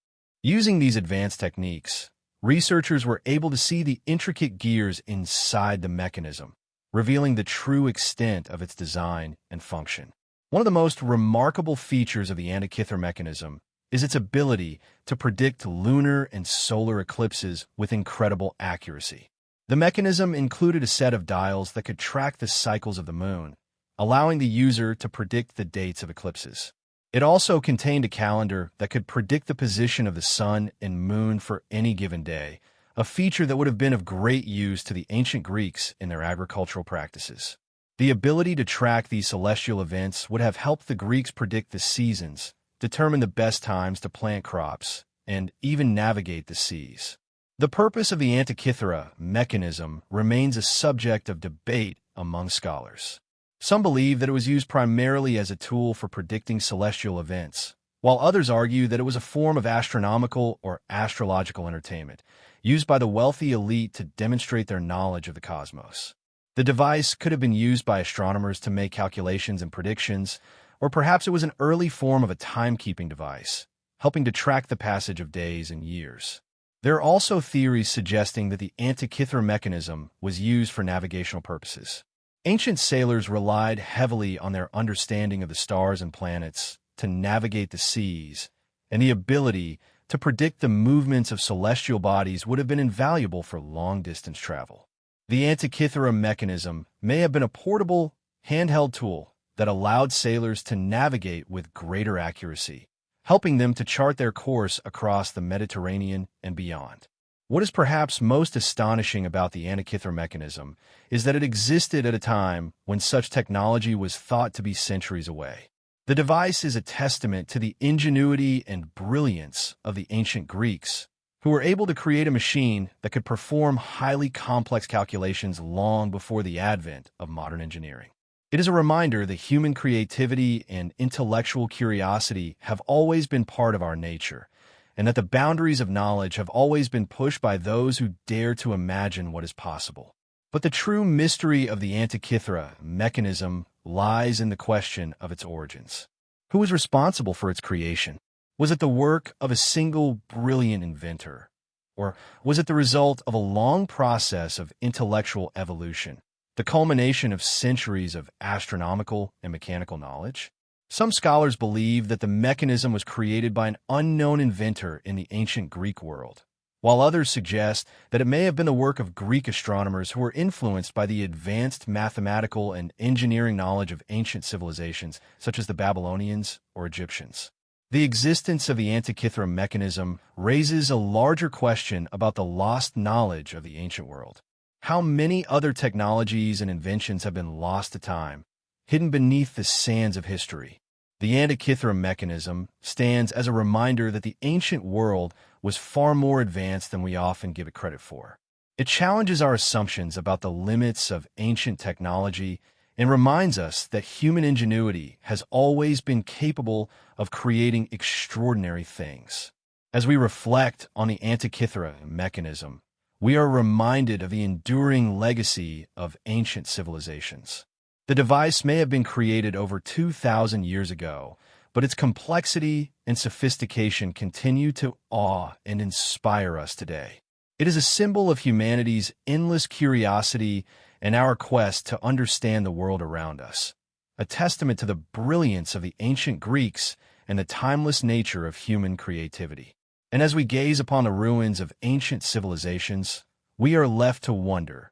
Using these advanced techniques, researchers were able to see the intricate gears inside the mechanism, revealing the true extent of its design and function. One of the most remarkable features of the Antikythera mechanism is its ability to predict lunar and solar eclipses with incredible accuracy. The mechanism included a set of dials that could track the cycles of the moon, allowing the user to predict the dates of eclipses. It also contained a calendar that could predict the position of the sun and moon for any given day, a feature that would have been of great use to the ancient Greeks in their agricultural practices. The ability to track these celestial events would have helped the Greeks predict the seasons, determine the best times to plant crops, and even navigate the seas. The purpose of the Antikythera mechanism remains a subject of debate among scholars. Some believe that it was used primarily as a tool for predicting celestial events, while others argue that it was a form of astronomical or astrological entertainment, used by the wealthy elite to demonstrate their knowledge of the cosmos. The device could have been used by astronomers to make calculations and predictions, or perhaps it was an early form of a timekeeping device, helping to track the passage of days and years. There are also theories suggesting that the Antikythera mechanism was used for navigational purposes. Ancient sailors relied heavily on their understanding of the stars and planets to navigate the seas, and the ability to predict the movements of celestial bodies would have been invaluable for long-distance travel. The Antikythera mechanism may have been a portable, handheld tool that allowed sailors to navigate with greater accuracy, helping them to chart their course across the Mediterranean and beyond. What is perhaps most astonishing about the Antikythera mechanism is that it existed at a time when such technology was thought to be centuries away. The device is a testament to the ingenuity and brilliance of the ancient Greeks, who were able to create a machine that could perform highly complex calculations long before the advent of modern engineering. It is a reminder that human creativity and intellectual curiosity have always been part of our nature, and that the boundaries of knowledge have always been pushed by those who dare to imagine what is possible. But the true mystery of the Antikythera mechanism lies in the question of its origins. Who was responsible for its creation? Was it the work of a single brilliant inventor? Or was it the result of a long process of intellectual evolution, the culmination of centuries of astronomical and mechanical knowledge? Some scholars believe that the mechanism was created by an unknown inventor in the ancient Greek world, while others suggest that it may have been the work of Greek astronomers who were influenced by the advanced mathematical and engineering knowledge of ancient civilizations such as the Babylonians or Egyptians. The existence of the Antikythera mechanism raises a larger question about the lost knowledge of the ancient world. How many other technologies and inventions have been lost to time, hidden beneath the sands of history? The Antikythera mechanism stands as a reminder that the ancient world was far more advanced than we often give it credit for. It challenges our assumptions about the limits of ancient technology and reminds us that human ingenuity has always been capable of creating extraordinary things. As we reflect on the Antikythera mechanism, we are reminded of the enduring legacy of ancient civilizations. The device may have been created over 2,000 years ago, but its complexity and sophistication continue to awe and inspire us today. It is a symbol of humanity's endless curiosity and our quest to understand the world around us, a testament to the brilliance of the ancient Greeks and the timeless nature of human creativity. And as we gaze upon the ruins of ancient civilizations, we are left to wonder,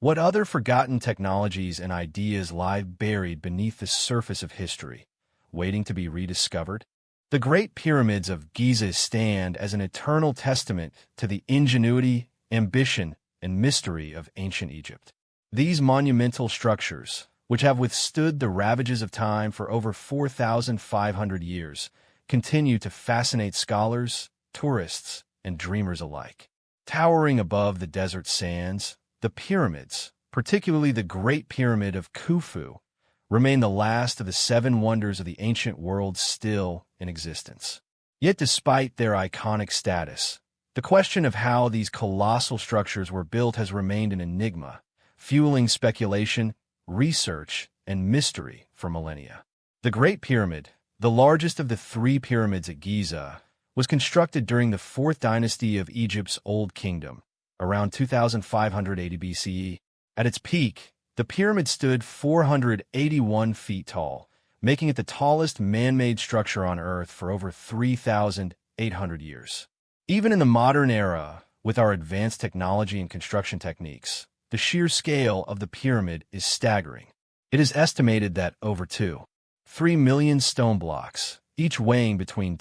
what other forgotten technologies and ideas lie buried beneath the surface of history, waiting to be rediscovered? The Great Pyramids of Giza stand as an eternal testament to the ingenuity, ambition, and mystery of ancient Egypt. These monumental structures, which have withstood the ravages of time for over 4,500 years, continue to fascinate scholars, tourists, and dreamers alike. Towering above the desert sands, the pyramids, particularly the Great Pyramid of Khufu, remain the last of the 7 wonders of the ancient world still in existence. Yet despite their iconic status, The question of how these colossal structures were built has remained an enigma, fueling speculation, research, and mystery for millennia. The Great Pyramid, the largest of the three pyramids at Giza, was constructed during the 4th dynasty of Egypt's Old Kingdom, around 2580 BCE. At its peak, the pyramid stood 481 feet tall, making it the tallest man-made structure on Earth for over 3,800 years. Even in the modern era, with our advanced technology and construction techniques, the sheer scale of the pyramid is staggering. It is estimated that over 2.3 million stone blocks, each weighing between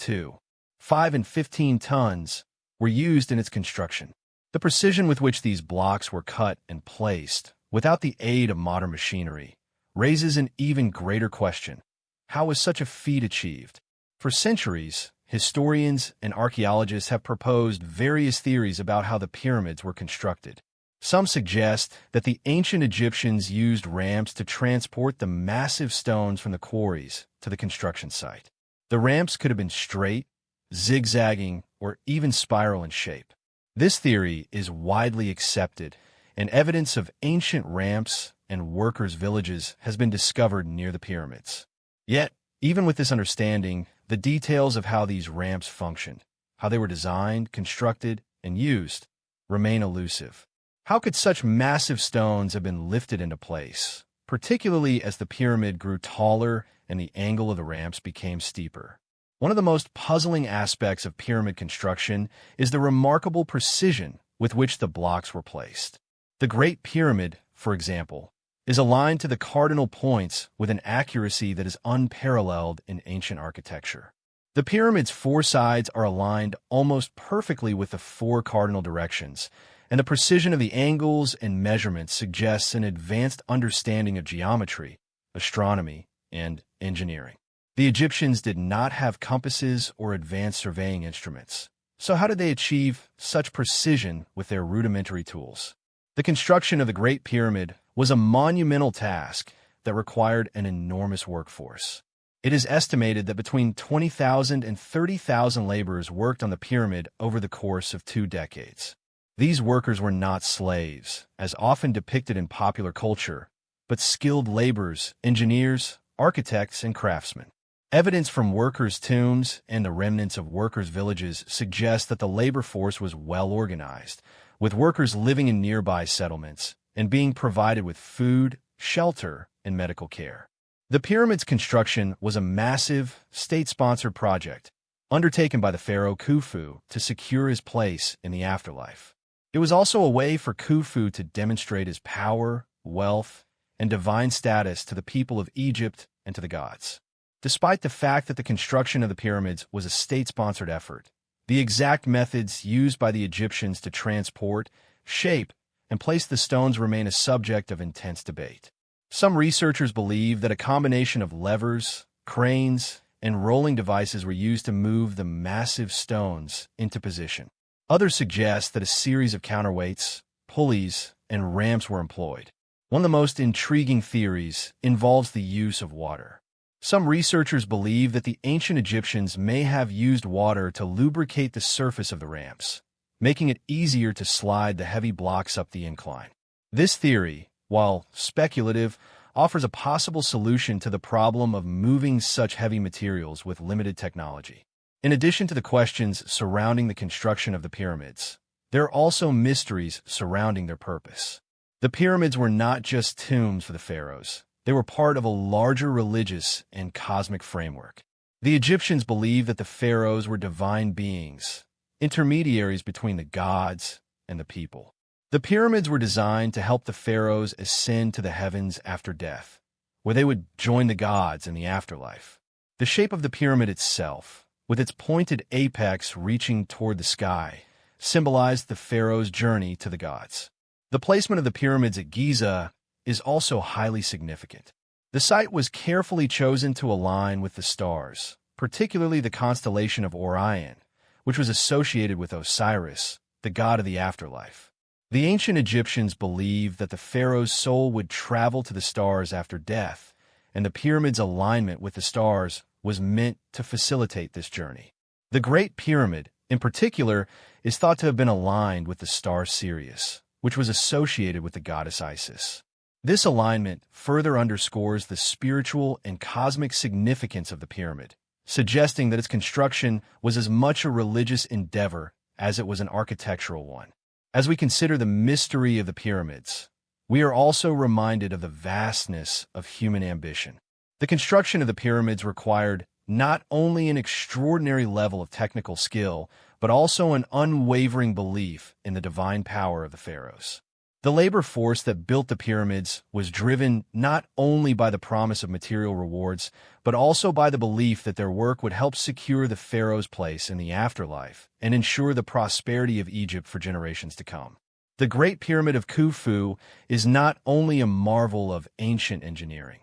5 and 15 tons, were used in its construction. The precision with which these blocks were cut and placed, without the aid of modern machinery, raises an even greater question. How was such a feat achieved? For centuries, historians and archaeologists have proposed various theories about how the pyramids were constructed. Some suggest that the ancient Egyptians used ramps to transport the massive stones from the quarries to the construction site. The ramps could have been straight, zigzagging, or even spiral in shape. This theory is widely accepted, and evidence of ancient ramps and workers' villages has been discovered near the pyramids. Yet, even with this understanding, the details of how these ramps functioned, how they were designed, constructed, and used, remain elusive. How could such massive stones have been lifted into place, particularly as the pyramid grew taller and the angle of the ramps became steeper? One of the most puzzling aspects of pyramid construction is the remarkable precision with which the blocks were placed. The Great Pyramid, for example, is aligned to the cardinal points with an accuracy that is unparalleled in ancient architecture. The pyramid's 4 sides are aligned almost perfectly with the 4 cardinal directions, and the precision of the angles and measurements suggests an advanced understanding of geometry, astronomy, and engineering. The Egyptians did not have compasses or advanced surveying instruments. So how did they achieve such precision with their rudimentary tools? The construction of the Great Pyramid was a monumental task that required an enormous workforce. It is estimated that between 20,000 and 30,000 laborers worked on the pyramid over the course of 2 decades. These workers were not slaves, as often depicted in popular culture, but skilled laborers, engineers, architects, and craftsmen. Evidence from workers' tombs and the remnants of workers' villages suggests that the labor force was well organized, with workers living in nearby settlements and being provided with food, shelter, and medical care. The pyramid's construction was a massive, state-sponsored project undertaken by the pharaoh Khufu to secure his place in the afterlife. It was also a way for Khufu to demonstrate his power, wealth, and divine status to the people of Egypt and to the gods. Despite the fact that the construction of the pyramids was a state-sponsored effort, the exact methods used by the Egyptians to transport, shape, and place the stones remain a subject of intense debate. Some researchers believe that a combination of levers, cranes, and rolling devices were used to move the massive stones into position. Others suggest that a series of counterweights, pulleys, and ramps were employed. One of the most intriguing theories involves the use of water. Some researchers believe that the ancient Egyptians may have used water to lubricate the surface of the ramps, making it easier to slide the heavy blocks up the incline. This theory, while speculative, offers a possible solution to the problem of moving such heavy materials with limited technology. In addition to the questions surrounding the construction of the pyramids, there are also mysteries surrounding their purpose. The pyramids were not just tombs for the pharaohs. They were part of a larger religious and cosmic framework. The Egyptians believed that the pharaohs were divine beings, intermediaries between the gods and the people. The pyramids were designed to help the pharaohs ascend to the heavens after death, where they would join the gods in the afterlife. The shape of the pyramid itself, with its pointed apex reaching toward the sky, symbolized the pharaoh's journey to the gods. The placement of the pyramids at Giza is also highly significant. The site was carefully chosen to align with the stars, particularly the constellation of Orion, which was associated with Osiris, the god of the afterlife. The ancient Egyptians believed that the pharaoh's soul would travel to the stars after death, and the pyramid's alignment with the stars was meant to facilitate this journey. The Great Pyramid, in particular, is thought to have been aligned with the star Sirius, which was associated with the goddess Isis. This alignment further underscores the spiritual and cosmic significance of the pyramid, suggesting that its construction was as much a religious endeavor as it was an architectural one. As we consider the mystery of the pyramids, we are also reminded of the vastness of human ambition. The construction of the pyramids required not only an extraordinary level of technical skill, but also an unwavering belief in the divine power of the pharaohs. The labor force that built the pyramids was driven not only by the promise of material rewards, but also by the belief that their work would help secure the pharaoh's place in the afterlife and ensure the prosperity of Egypt for generations to come. The Great Pyramid of Khufu is not only a marvel of ancient engineering,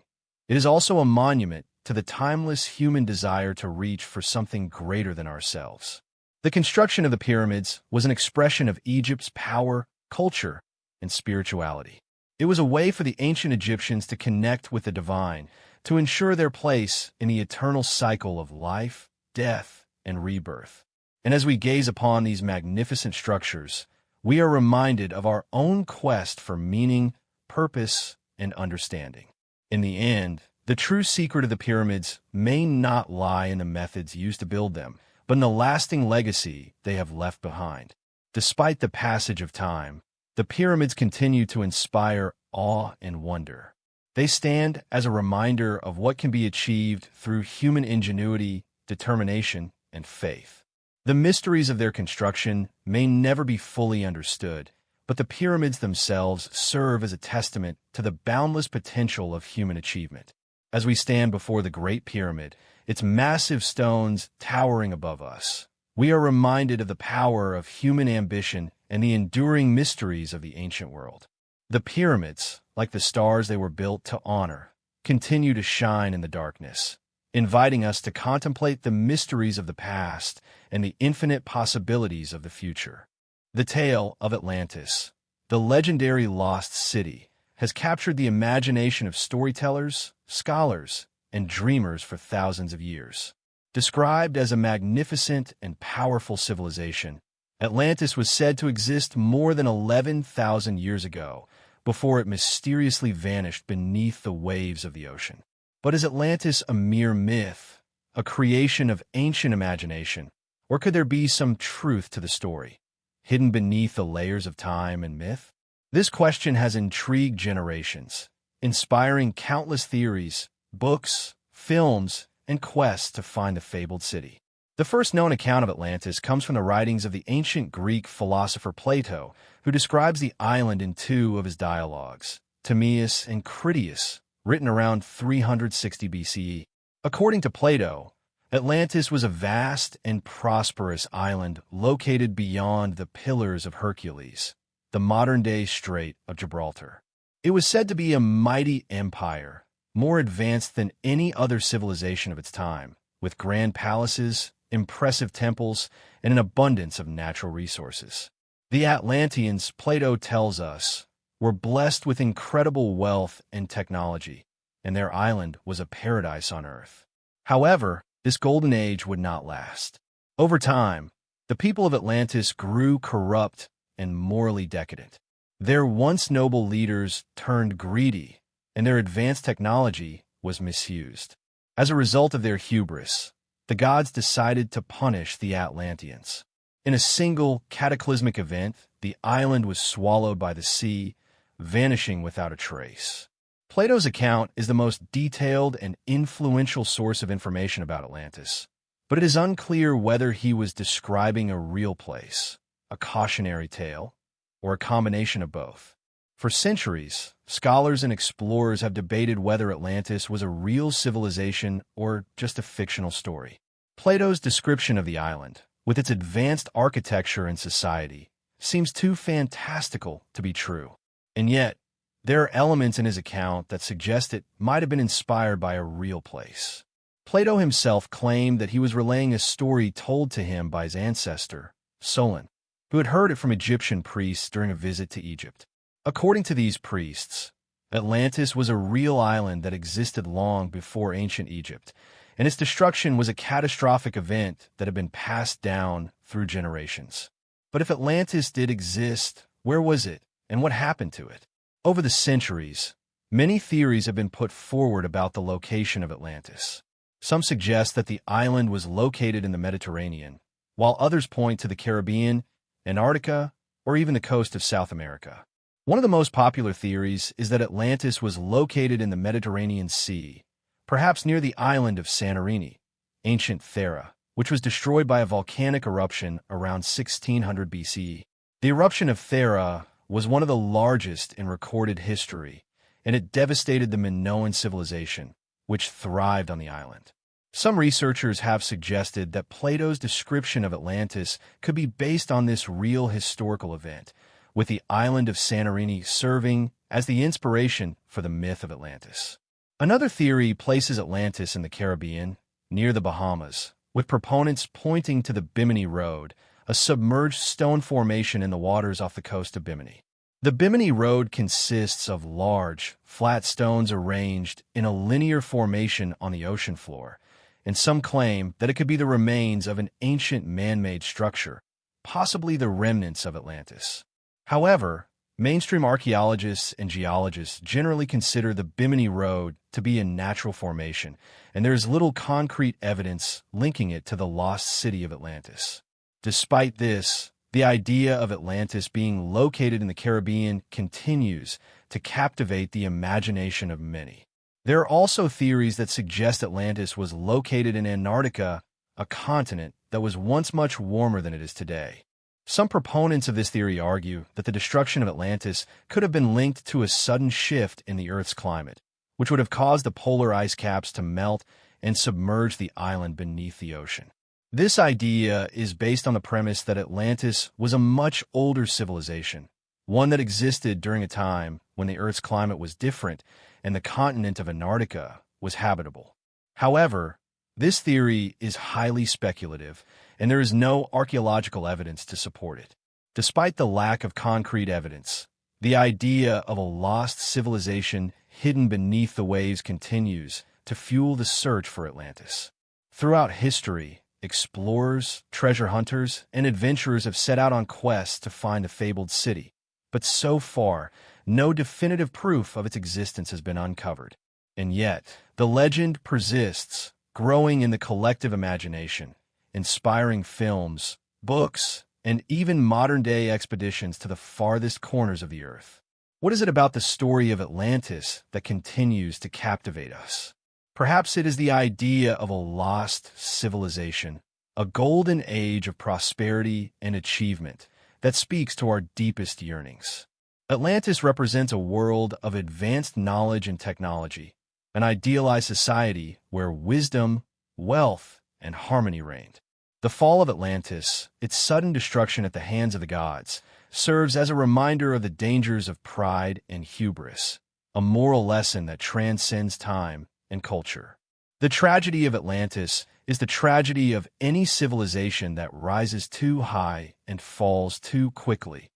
it is also a monument to the timeless human desire to reach for something greater than ourselves. The construction of the pyramids was an expression of Egypt's power, culture, and spirituality. It was a way for the ancient Egyptians to connect with the divine, to ensure their place in the eternal cycle of life, death, and rebirth. And as we gaze upon these magnificent structures, we are reminded of our own quest for meaning, purpose, and understanding. In the end, the true secret of the pyramids may not lie in the methods used to build them, but in the lasting legacy they have left behind. Despite the passage of time, the pyramids continue to inspire awe and wonder. They stand as a reminder of what can be achieved through human ingenuity, determination, and faith. The mysteries of their construction may never be fully understood, but the pyramids themselves serve as a testament to the boundless potential of human achievement. As we stand before the Great Pyramid, its massive stones towering above us, we are reminded of the power of human ambition and the enduring mysteries of the ancient world. The pyramids, like the stars they were built to honor, continue to shine in the darkness, inviting us to contemplate the mysteries of the past and the infinite possibilities of the future. The tale of Atlantis, the legendary lost city, has captured the imagination of storytellers, scholars, and dreamers for thousands of years. Described as a magnificent and powerful civilization, Atlantis was said to exist more than 11,000 years ago, before it mysteriously vanished beneath the waves of the ocean. But is Atlantis a mere myth, a creation of ancient imagination, or could there be some truth to the story, hidden beneath the layers of time and myth? This question has intrigued generations, inspiring countless theories, books, films, and quests to find the fabled city. The first known account of Atlantis comes from the writings of the ancient Greek philosopher Plato, who describes the island in two of his dialogues, Timaeus and Critias, written around 360 BCE. According to Plato, Atlantis was a vast and prosperous island located beyond the Pillars of Hercules, the modern-day Strait of Gibraltar. It was said to be a mighty empire, more advanced than any other civilization of its time, with grand palaces, impressive temples, and an abundance of natural resources. The Atlanteans, Plato tells us, were blessed with incredible wealth and technology, and their island was a paradise on earth. However, this golden age would not last. Over time, the people of Atlantis grew corrupt and morally decadent. Their once noble leaders turned greedy, and their advanced technology was misused. As a result of their hubris, the gods decided to punish the Atlanteans. In a single cataclysmic event, the island was swallowed by the sea, vanishing without a trace. Plato's account is the most detailed and influential source of information about Atlantis, but it is unclear whether he was describing a real place, a cautionary tale, or a combination of both. For centuries, scholars and explorers have debated whether Atlantis was a real civilization or just a fictional story. Plato's description of the island, with its advanced architecture and society, seems too fantastical to be true. And yet, there are elements in his account that suggest it might have been inspired by a real place. Plato himself claimed that he was relaying a story told to him by his ancestor, Solon, who had heard it from Egyptian priests during a visit to Egypt. According to these priests, Atlantis was a real island that existed long before ancient Egypt, and its destruction was a catastrophic event that had been passed down through generations. But if Atlantis did exist, where was it, and what happened to it? Over the centuries, many theories have been put forward about the location of Atlantis. Some suggest that the island was located in the Mediterranean, while others point to the Caribbean, Antarctica, or even the coast of South America. One of the most popular theories is that Atlantis was located in the Mediterranean Sea, perhaps near the island of Santorini, ancient Thera, which was destroyed by a volcanic eruption around 1600 BCE. The eruption of Thera was one of the largest in recorded history, and it devastated the Minoan civilization, which thrived on the island. Some researchers have suggested that Plato's description of Atlantis could be based on this real historical event, with the island of Santorini serving as the inspiration for the myth of Atlantis. Another theory places Atlantis in the Caribbean, near the Bahamas, with proponents pointing to the Bimini Road, a submerged stone formation in the waters off the coast of Bimini. The Bimini Road consists of large, flat stones arranged in a linear formation on the ocean floor, and some claim that it could be the remains of an ancient man-made structure, possibly the remnants of Atlantis. However, mainstream archaeologists and geologists generally consider the Bimini Road to be a natural formation, and there is little concrete evidence linking it to the lost city of Atlantis. Despite this, the idea of Atlantis being located in the Caribbean continues to captivate the imagination of many. There are also theories that suggest Atlantis was located in Antarctica, a continent that was once much warmer than it is today. Some proponents of this theory argue that the destruction of Atlantis could have been linked to a sudden shift in the Earth's climate, which would have caused the polar ice caps to melt and submerge the island beneath the ocean. This idea is based on the premise that Atlantis was a much older civilization, one that existed during a time when the Earth's climate was different and the continent of Antarctica was habitable. However, this theory is highly speculative, and there is no archaeological evidence to support it. Despite the lack of concrete evidence, the idea of a lost civilization hidden beneath the waves continues to fuel the search for Atlantis. Throughout history, explorers, treasure hunters, and adventurers have set out on quests to find the fabled city, but so far, no definitive proof of its existence has been uncovered. And yet, the legend persists, growing in the collective imagination, inspiring films, books, and even modern-day expeditions to the farthest corners of the Earth. What is it about the story of Atlantis that continues to captivate us? Perhaps it is the idea of a lost civilization, a golden age of prosperity and achievement that speaks to our deepest yearnings. Atlantis represents a world of advanced knowledge and technology, an idealized society where wisdom, wealth, and harmony reigned. The fall of Atlantis, its sudden destruction at the hands of the gods, serves as a reminder of the dangers of pride and hubris, a moral lesson that transcends time and culture. The tragedy of Atlantis is the tragedy of any civilization that rises too high and falls too quickly,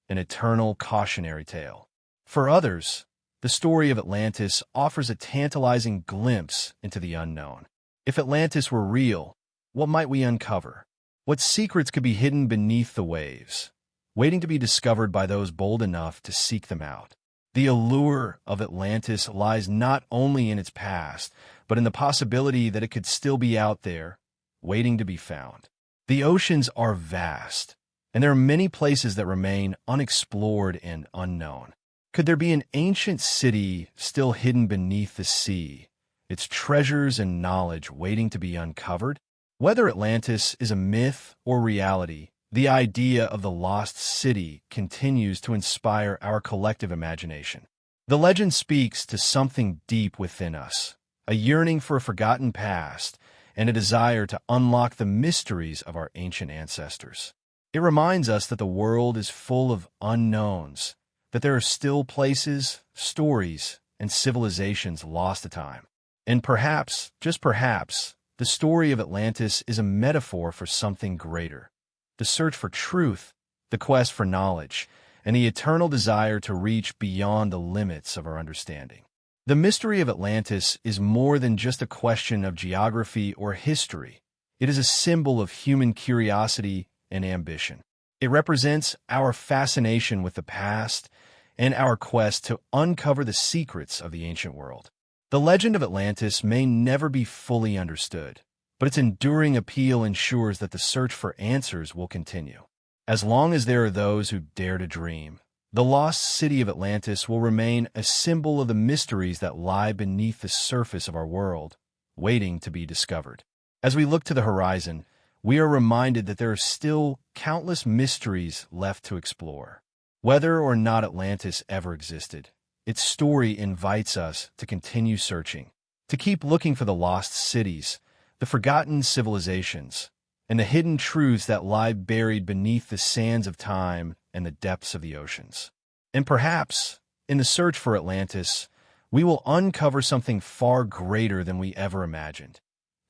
an eternal cautionary tale. For others, the story of Atlantis offers a tantalizing glimpse into the unknown. If Atlantis were real, what might we uncover? What secrets could be hidden beneath the waves, waiting to be discovered by those bold enough to seek them out? The allure of Atlantis lies not only in its past, but in the possibility that it could still be out there, waiting to be found. The oceans are vast, and there are many places that remain unexplored and unknown. Could there be an ancient city still hidden beneath the sea, its treasures and knowledge waiting to be uncovered? Whether Atlantis is a myth or reality, the idea of the lost city continues to inspire our collective imagination. The legend speaks to something deep within us, a yearning for a forgotten past, and a desire to unlock the mysteries of our ancient ancestors. It reminds us that the world is full of unknowns, that there are still places, stories, and civilizations lost to time. And perhaps, just perhaps, the story of Atlantis is a metaphor for something greater. The search for truth, the quest for knowledge, and the eternal desire to reach beyond the limits of our understanding. The mystery of Atlantis is more than just a question of geography or history. It is a symbol of human curiosity and ambition. It represents our fascination with the past and our quest to uncover the secrets of the ancient world. The legend of Atlantis may never be fully understood, but its enduring appeal ensures that the search for answers will continue. As long as there are those who dare to dream, the lost city of Atlantis will remain a symbol of the mysteries that lie beneath the surface of our world, waiting to be discovered. As we look to the horizon, we are reminded that there are still countless mysteries left to explore. Whether or not Atlantis ever existed, its story invites us to continue searching, to keep looking for the lost cities, the forgotten civilizations, and the hidden truths that lie buried beneath the sands of time and the depths of the oceans. And perhaps, in the search for Atlantis, we will uncover something far greater than we ever imagined.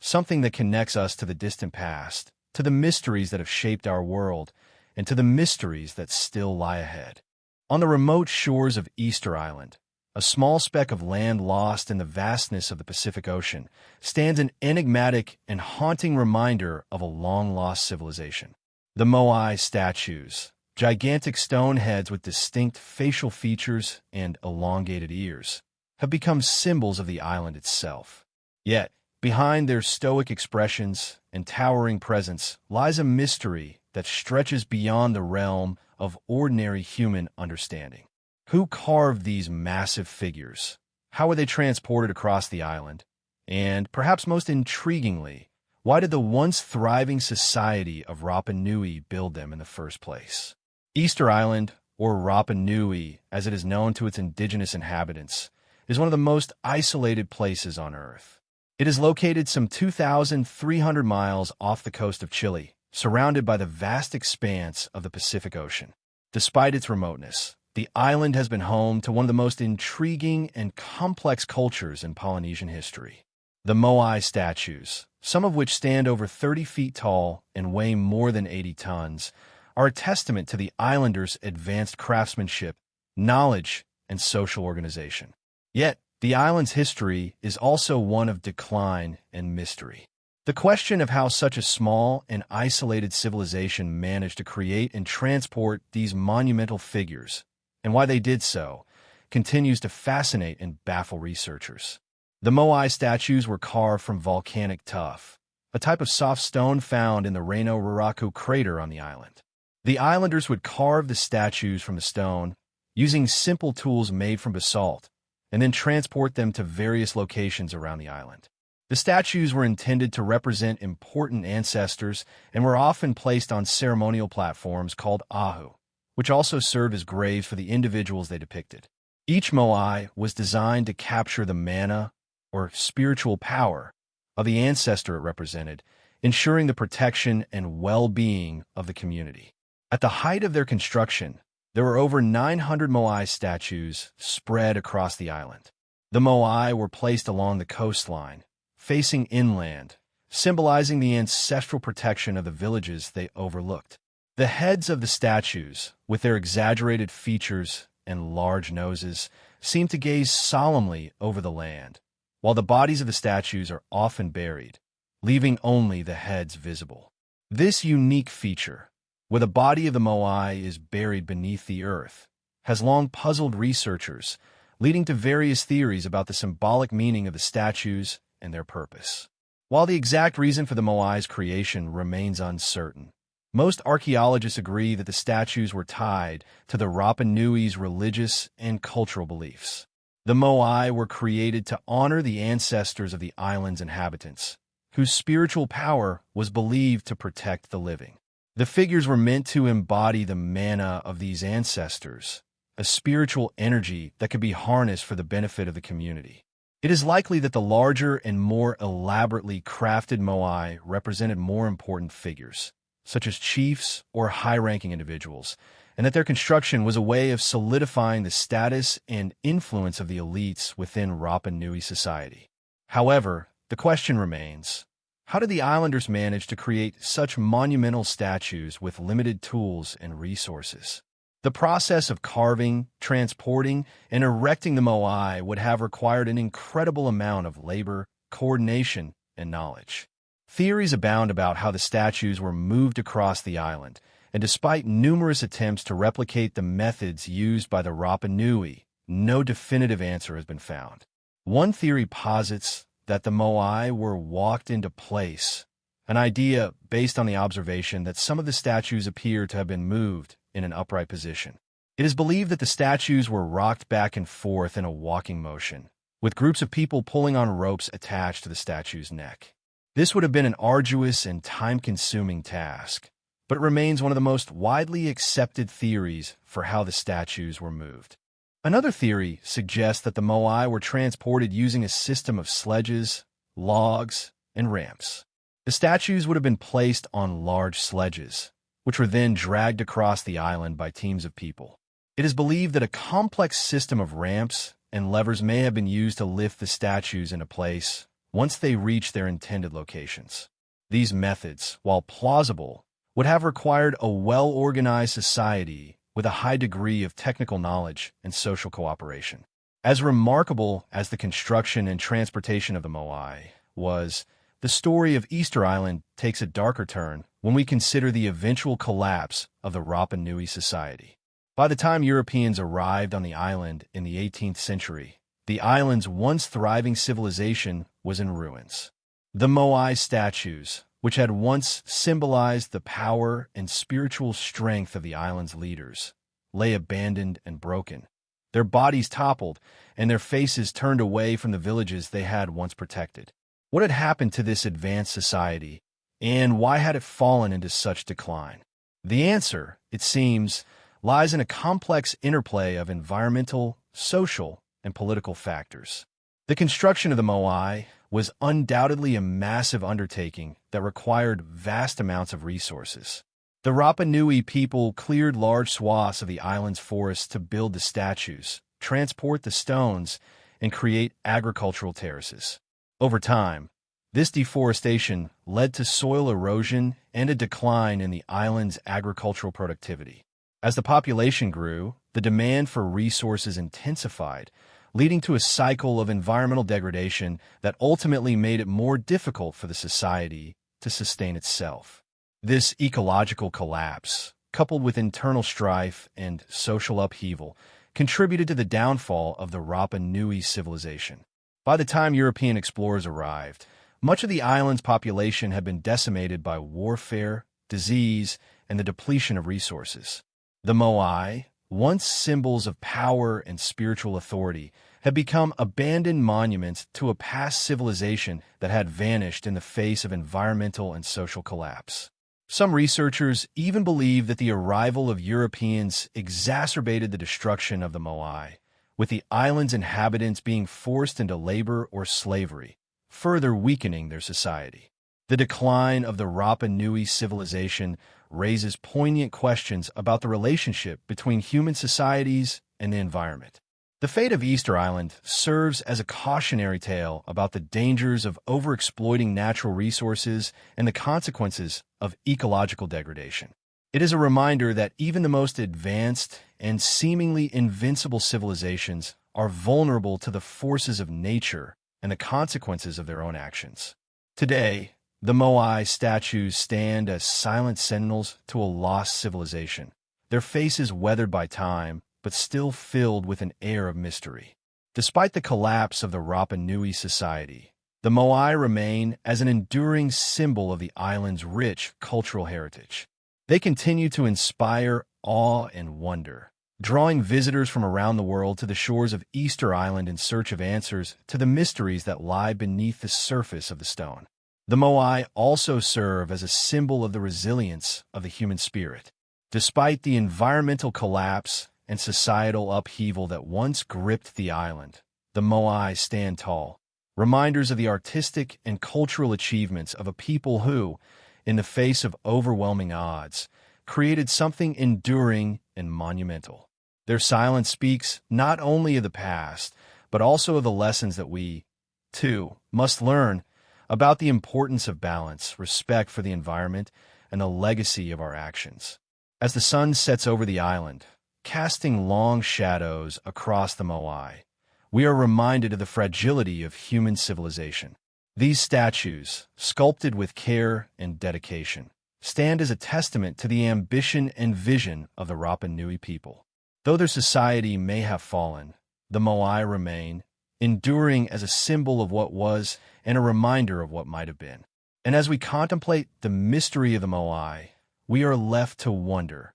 Something that connects us to the distant past, to the mysteries that have shaped our world, and to the mysteries that still lie ahead. On the remote shores of Easter Island, a small speck of land lost in the vastness of the Pacific Ocean, stands an enigmatic and haunting reminder of a long-lost civilization. The Moai statues, gigantic stone heads with distinct facial features and elongated ears, have become symbols of the island itself. Yet, behind their stoic expressions and towering presence lies a mystery that stretches beyond the realm of ordinary human understanding. Who carved these massive figures? How were they transported across the island? And, perhaps most intriguingly, why did the once thriving society of Rapa Nui build them in the first place? Easter Island, or Rapa Nui as it is known to its indigenous inhabitants, is one of the most isolated places on Earth. It is located some 2,300 miles off the coast of Chile, surrounded by the vast expanse of the Pacific Ocean. Despite its remoteness, the island has been home to one of the most intriguing and complex cultures in Polynesian history. The Moai statues, some of which stand over 30 feet tall and weigh more than 80 tons, are a testament to the islanders' advanced craftsmanship, knowledge, and social organization. Yet, the island's history is also one of decline and mystery. The question of how such a small and isolated civilization managed to create and transport these monumental figures, and why they did so, continues to fascinate and baffle researchers. The Moai statues were carved from volcanic tuff, a type of soft stone found in the Reno Raraku crater on the island. The islanders would carve the statues from the stone using simple tools made from basalt, and then transport them to various locations around the island. The statues were intended to represent important ancestors and were often placed on ceremonial platforms called ahu, which also served as graves for the individuals they depicted. Each moai was designed to capture the mana, or spiritual power, of the ancestor it represented, ensuring the protection and well-being of the community. At the height of their construction, there were over 900 moai statues spread across the island. The moai were placed along the coastline, facing inland, symbolizing the ancestral protection of the villages they overlooked. The heads of the statues, with their exaggerated features and large noses, seem to gaze solemnly over the land, while the bodies of the statues are often buried, leaving only the heads visible. This unique feature, where the body of the moai is buried beneath the earth, has long puzzled researchers, leading to various theories about the symbolic meaning of the statues and their purpose. While the exact reason for the moai's creation remains uncertain, most archaeologists agree that the statues were tied to the Rapa Nui's religious and cultural beliefs. The moai were created to honor the ancestors of the island's inhabitants, whose spiritual power was believed to protect the living. The figures were meant to embody the mana of these ancestors, a spiritual energy that could be harnessed for the benefit of the community. It is likely that the larger and more elaborately crafted moai represented more important figures, such as chiefs or high-ranking individuals, and that their construction was a way of solidifying the status and influence of the elites within Rapa Nui society. However, the question remains, how did the islanders manage to create such monumental statues with limited tools and resources? The process of carving, transporting, and erecting the moai would have required an incredible amount of labor, coordination, and knowledge. Theories abound about how the statues were moved across the island, and despite numerous attempts to replicate the methods used by the Rapa Nui, no definitive answer has been found. One theory posits that the moai were walked into place, an idea based on the observation that some of the statues appear to have been moved in an upright position. It is believed that the statues were rocked back and forth in a walking motion, with groups of people pulling on ropes attached to the statue's neck. This would have been an arduous and time-consuming task, but it remains one of the most widely accepted theories for how the statues were moved. Another theory suggests that the moai were transported using a system of sledges, logs, and ramps. The statues would have been placed on large sledges, which were then dragged across the island by teams of people. It is believed that a complex system of ramps and levers may have been used to lift the statues into place once they reached their intended locations. These methods, while plausible, would have required a well-organized society with a high degree of technical knowledge and social cooperation. As remarkable as the construction and transportation of the moai was, the story of Easter Island takes a darker turn when we consider the eventual collapse of the Rapa Nui society. By the time Europeans arrived on the island in the 18th century, the island's once thriving civilization was in ruins. The moai statues, which had once symbolized the power and spiritual strength of the island's leaders, lay abandoned and broken, their bodies toppled and their faces turned away from the villages they had once protected. What had happened to this advanced society, and why had it fallen into such decline? The answer, it seems, lies in a complex interplay of environmental, social, and political factors. The construction of the moai was undoubtedly a massive undertaking that required vast amounts of resources. The Rapa Nui people cleared large swaths of the island's forests to build the statues, transport the stones, and create agricultural terraces. Over time, this deforestation led to soil erosion and a decline in the island's agricultural productivity. As the population grew, the demand for resources intensified, leading to a cycle of environmental degradation that ultimately made it more difficult for the society to sustain itself. This ecological collapse, coupled with internal strife and social upheaval, contributed to the downfall of the Rapa Nui civilization. By the time European explorers arrived, much of the island's population had been decimated by warfare, disease, and the depletion of resources. The moai, once symbols of power and spiritual authority, had become abandoned monuments to a past civilization that had vanished in the face of environmental and social collapse. Some researchers even believe that the arrival of Europeans exacerbated the destruction of the moai, with the island's inhabitants being forced into labor or slavery, further weakening their society. The decline of the Rapa Nui civilization raises poignant questions about the relationship between human societies and the environment. The fate of Easter Island serves as a cautionary tale about the dangers of overexploiting natural resources and the consequences of ecological degradation. It is a reminder that even the most advanced and seemingly invincible civilizations are vulnerable to the forces of nature and the consequences of their own actions. Today, the moai statues stand as silent sentinels to a lost civilization, their faces weathered by time, but still filled with an air of mystery. Despite the collapse of the Rapa Nui society, the moai remain as an enduring symbol of the island's rich cultural heritage. They continue to inspire awe and wonder, drawing visitors from around the world to the shores of Easter Island in search of answers to the mysteries that lie beneath the surface of the stone. The moai also serve as a symbol of the resilience of the human spirit. Despite the environmental collapse and societal upheaval that once gripped the island, the moai stand tall, reminders of the artistic and cultural achievements of a people who, in the face of overwhelming odds, created something enduring and monumental. Their silence speaks not only of the past, but also of the lessons that we, too, must learn about the importance of balance, respect for the environment, and the legacy of our actions. As the sun sets over the island, casting long shadows across the moai, we are reminded of the fragility of human civilization. These statues, sculpted with care and dedication, stand as a testament to the ambition and vision of the Rapa Nui people. Though their society may have fallen, the Moai remain, enduring as a symbol of what was and a reminder of what might have been. And as we contemplate the mystery of the Moai, we are left to wonder,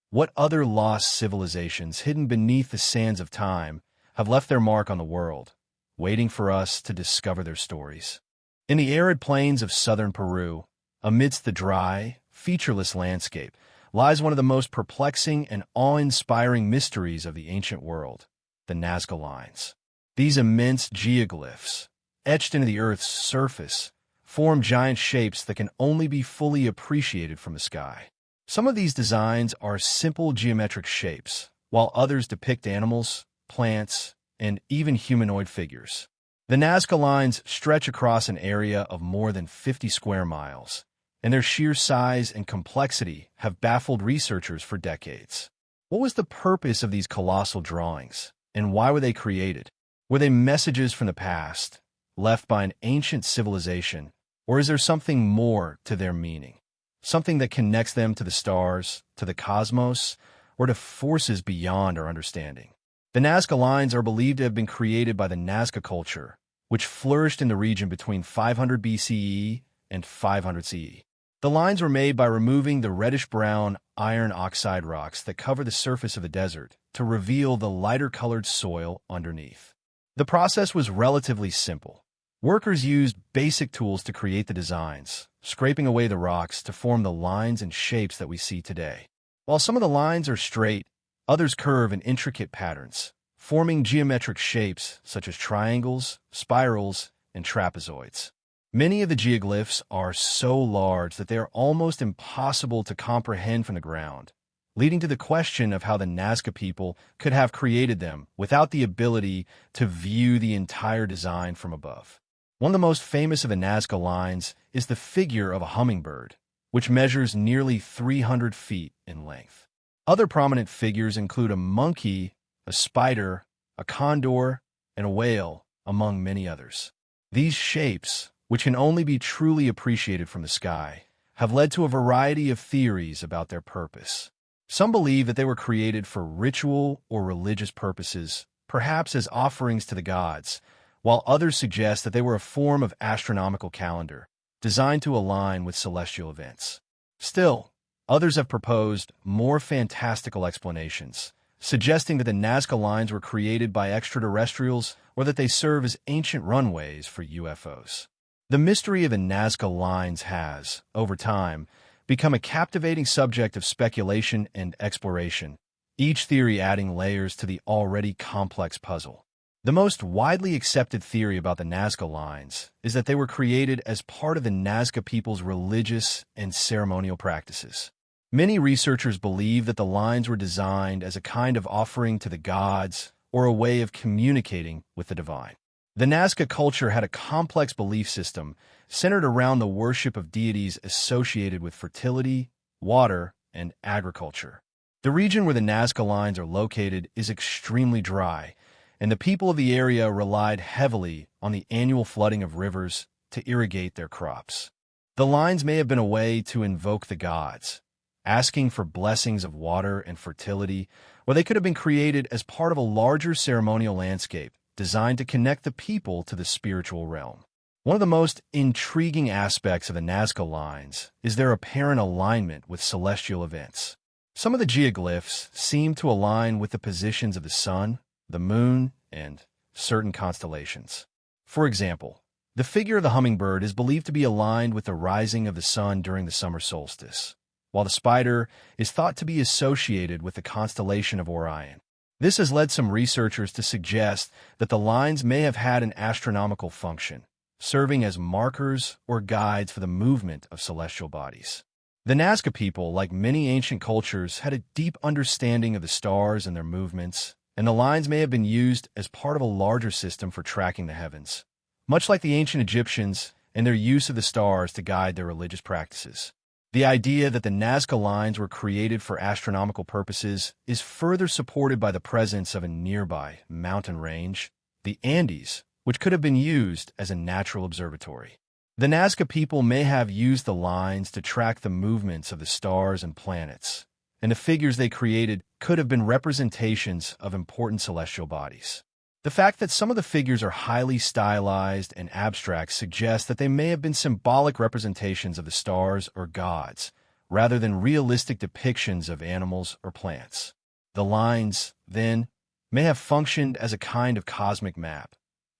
what other lost civilizations hidden beneath the sands of time have left their mark on the world, waiting for us to discover their stories? In the arid plains of southern Peru, amidst the dry, featureless landscape, lies one of the most perplexing and awe-inspiring mysteries of the ancient world, the Nazca Lines. These immense geoglyphs, etched into the Earth's surface, form giant shapes that can only be fully appreciated from the sky. Some of these designs are simple geometric shapes, while others depict animals, plants, and even humanoid figures. The Nazca Lines stretch across an area of more than 50 square miles, and their sheer size and complexity have baffled researchers for decades. What was the purpose of these colossal drawings, and why were they created? Were they messages from the past, left by an ancient civilization, or is there something more to their meaning? Something that connects them to the stars, to the cosmos, or to forces beyond our understanding? The Nazca Lines are believed to have been created by the Nazca culture, which flourished in the region between 500 BCE and 500 CE. The lines were made by removing the reddish-brown iron oxide rocks that cover the surface of the desert to reveal the lighter-colored soil underneath. The process was relatively simple. Workers used basic tools to create the designs, scraping away the rocks to form the lines and shapes that we see today. While some of the lines are straight, others curve in intricate patterns, forming geometric shapes such as triangles, spirals, and trapezoids. Many of the geoglyphs are so large that they are almost impossible to comprehend from the ground, leading to the question of how the Nazca people could have created them without the ability to view the entire design from above. One of the most famous of the Nazca Lines is the figure of a hummingbird, which measures nearly 300 feet in length. Other prominent figures include a monkey, a spider, a condor, and a whale, among many others. These shapes, which can only be truly appreciated from the sky, have led to a variety of theories about their purpose. Some believe that they were created for ritual or religious purposes, perhaps as offerings to the gods, while others suggest that they were a form of astronomical calendar, designed to align with celestial events. Still, others have proposed more fantastical explanations, suggesting that the Nazca Lines were created by extraterrestrials or that they serve as ancient runways for UFOs. The mystery of the Nazca Lines has, over time, become a captivating subject of speculation and exploration, each theory adding layers to the already complex puzzle. The most widely accepted theory about the Nazca Lines is that they were created as part of the Nazca people's religious and ceremonial practices. Many researchers believe that the lines were designed as a kind of offering to the gods or a way of communicating with the divine. The Nazca culture had a complex belief system centered around the worship of deities associated with fertility, water, and agriculture. The region where the Nazca Lines are located is extremely dry, and the people of the area relied heavily on the annual flooding of rivers to irrigate their crops. The lines may have been a way to invoke the gods, asking for blessings of water and fertility, or they could have been created as part of a larger ceremonial landscape designed to connect the people to the spiritual realm. One of the most intriguing aspects of the Nazca Lines is their apparent alignment with celestial events. Some of the geoglyphs seem to align with the positions of the sun, the moon, and certain constellations. For example, the figure of the hummingbird is believed to be aligned with the rising of the sun during the summer solstice, while the spider is thought to be associated with the constellation of Orion. This has led some researchers to suggest that the lines may have had an astronomical function, serving as markers or guides for the movement of celestial bodies. The Nazca people, like many ancient cultures, had a deep understanding of the stars and their movements, and the lines may have been used as part of a larger system for tracking the heavens, much like the ancient Egyptians and their use of the stars to guide their religious practices. The idea that the Nazca Lines were created for astronomical purposes is further supported by the presence of a nearby mountain range, the Andes, which could have been used as a natural observatory. The Nazca people may have used the lines to track the movements of the stars and planets, and the figures they created could have been representations of important celestial bodies. The fact that some of the figures are highly stylized and abstract suggests that they may have been symbolic representations of the stars or gods, rather than realistic depictions of animals or plants. The lines, then, may have functioned as a kind of cosmic map,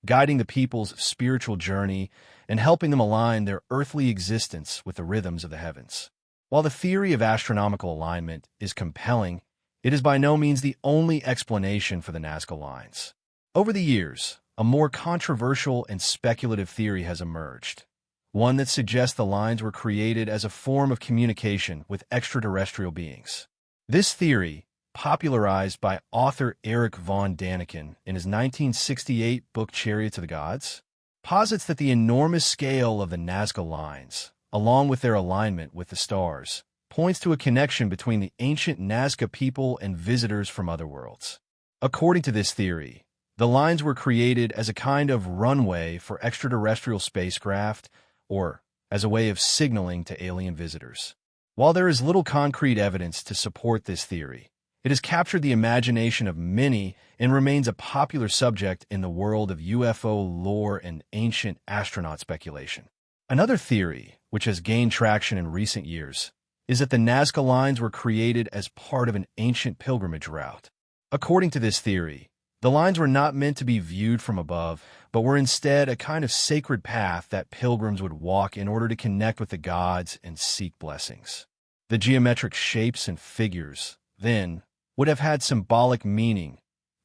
guiding the people's spiritual journey and helping them align their earthly existence with the rhythms of the heavens. While the theory of astronomical alignment is compelling, it is by no means the only explanation for the Nazca lines. Over the years, a more controversial and speculative theory has emerged, one that suggests the lines were created as a form of communication with extraterrestrial beings. This theory, popularized by author Erich von Däniken in his 1968 book Chariots of the Gods, posits that the enormous scale of the Nazca lines, along with their alignment with the stars, points to a connection between the ancient Nazca people and visitors from other worlds. According to this theory, the lines were created as a kind of runway for extraterrestrial spacecraft or as a way of signaling to alien visitors. While there is little concrete evidence to support this theory, it has captured the imagination of many and remains a popular subject in the world of UFO lore and ancient astronaut speculation. Another theory, which has gained traction in recent years, is that the Nazca lines were created as part of an ancient pilgrimage route. According to this theory, the lines were not meant to be viewed from above, but were instead a kind of sacred path that pilgrims would walk in order to connect with the gods and seek blessings. The geometric shapes and figures, then, would have had symbolic meaning,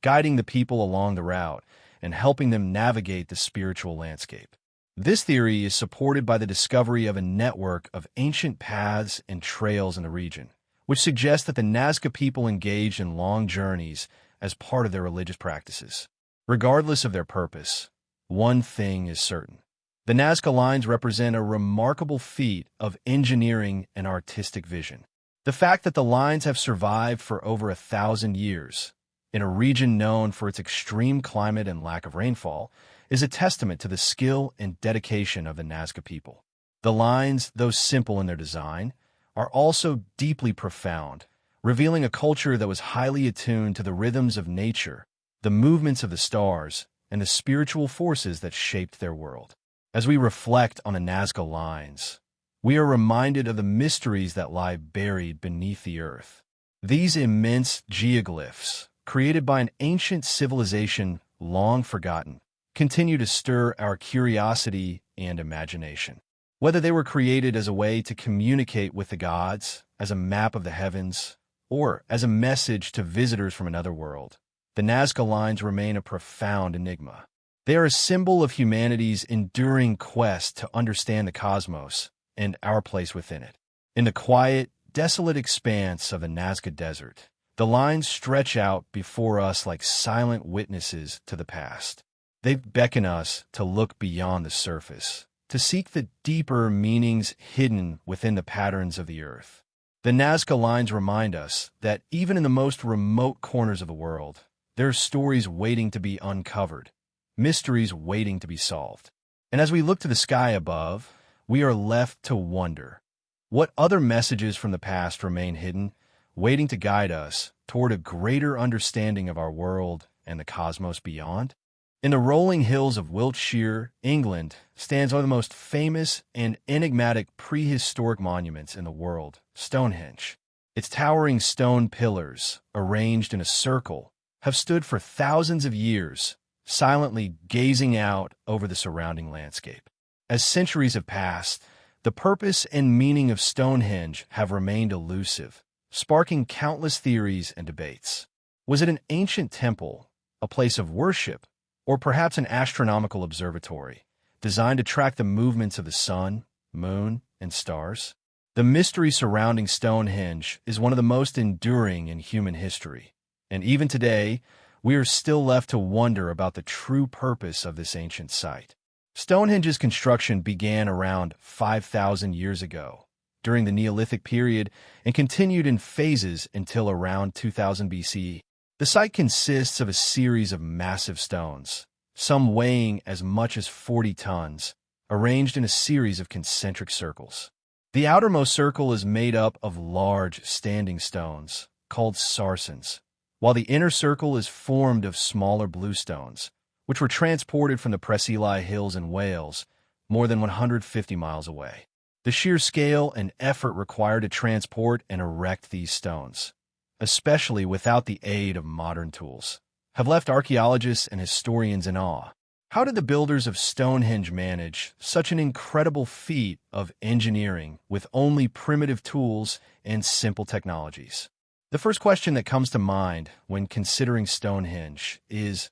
guiding the people along the route and helping them navigate the spiritual landscape. This theory is supported by the discovery of a network of ancient paths and trails in the region, which suggests that the Nazca people engaged in long journeys as part of their religious practices. Regardless of their purpose, one thing is certain. The Nazca lines represent a remarkable feat of engineering and artistic vision. The fact that the lines have survived for over 1,000 years, in a region known for its extreme climate and lack of rainfall, is a testament to the skill and dedication of the Nazca people. The lines, though simple in their design, are also deeply profound, revealing a culture that was highly attuned to the rhythms of nature, the movements of the stars, and the spiritual forces that shaped their world. As we reflect on the Nazca lines, we are reminded of the mysteries that lie buried beneath the earth. These immense geoglyphs, created by an ancient civilization long forgotten, continue to stir our curiosity and imagination. Whether they were created as a way to communicate with the gods, as a map of the heavens, or as a message to visitors from another world, the Nazca lines remain a profound enigma. They are a symbol of humanity's enduring quest to understand the cosmos and our place within it. In the quiet, desolate expanse of the Nazca Desert, the lines stretch out before us like silent witnesses to the past. They beckon us to look beyond the surface, to seek the deeper meanings hidden within the patterns of the earth. The Nazca lines remind us that even in the most remote corners of the world, there are stories waiting to be uncovered, mysteries waiting to be solved. And as we look to the sky above, we are left to wonder, what other messages from the past remain hidden, waiting to guide us toward a greater understanding of our world and the cosmos beyond? In the rolling hills of Wiltshire, England, stands one of the most famous and enigmatic prehistoric monuments in the world, Stonehenge. Its towering stone pillars, arranged in a circle, have stood for thousands of years, silently gazing out over the surrounding landscape. As centuries have passed, the purpose and meaning of Stonehenge have remained elusive, sparking countless theories and debates. Was it an ancient temple, a place of worship, or perhaps an astronomical observatory, designed to track the movements of the sun, moon, and stars? The mystery surrounding Stonehenge is one of the most enduring in human history, and even today, we are still left to wonder about the true purpose of this ancient site. Stonehenge's construction began around 5,000 years ago, during the Neolithic period, and continued in phases until around 2000 BCE. The site consists of a series of massive stones, some weighing as much as 40 tons, arranged in a series of concentric circles. The outermost circle is made up of large, standing stones, called sarsens, while the inner circle is formed of smaller bluestones, which were transported from the Preseli Hills in Wales, more than 150 miles away. The sheer scale and effort required to transport and erect these stones, especially without the aid of modern tools, have left archaeologists and historians in awe. How did the builders of Stonehenge manage such an incredible feat of engineering with only primitive tools and simple technologies? The first question that comes to mind when considering Stonehenge is,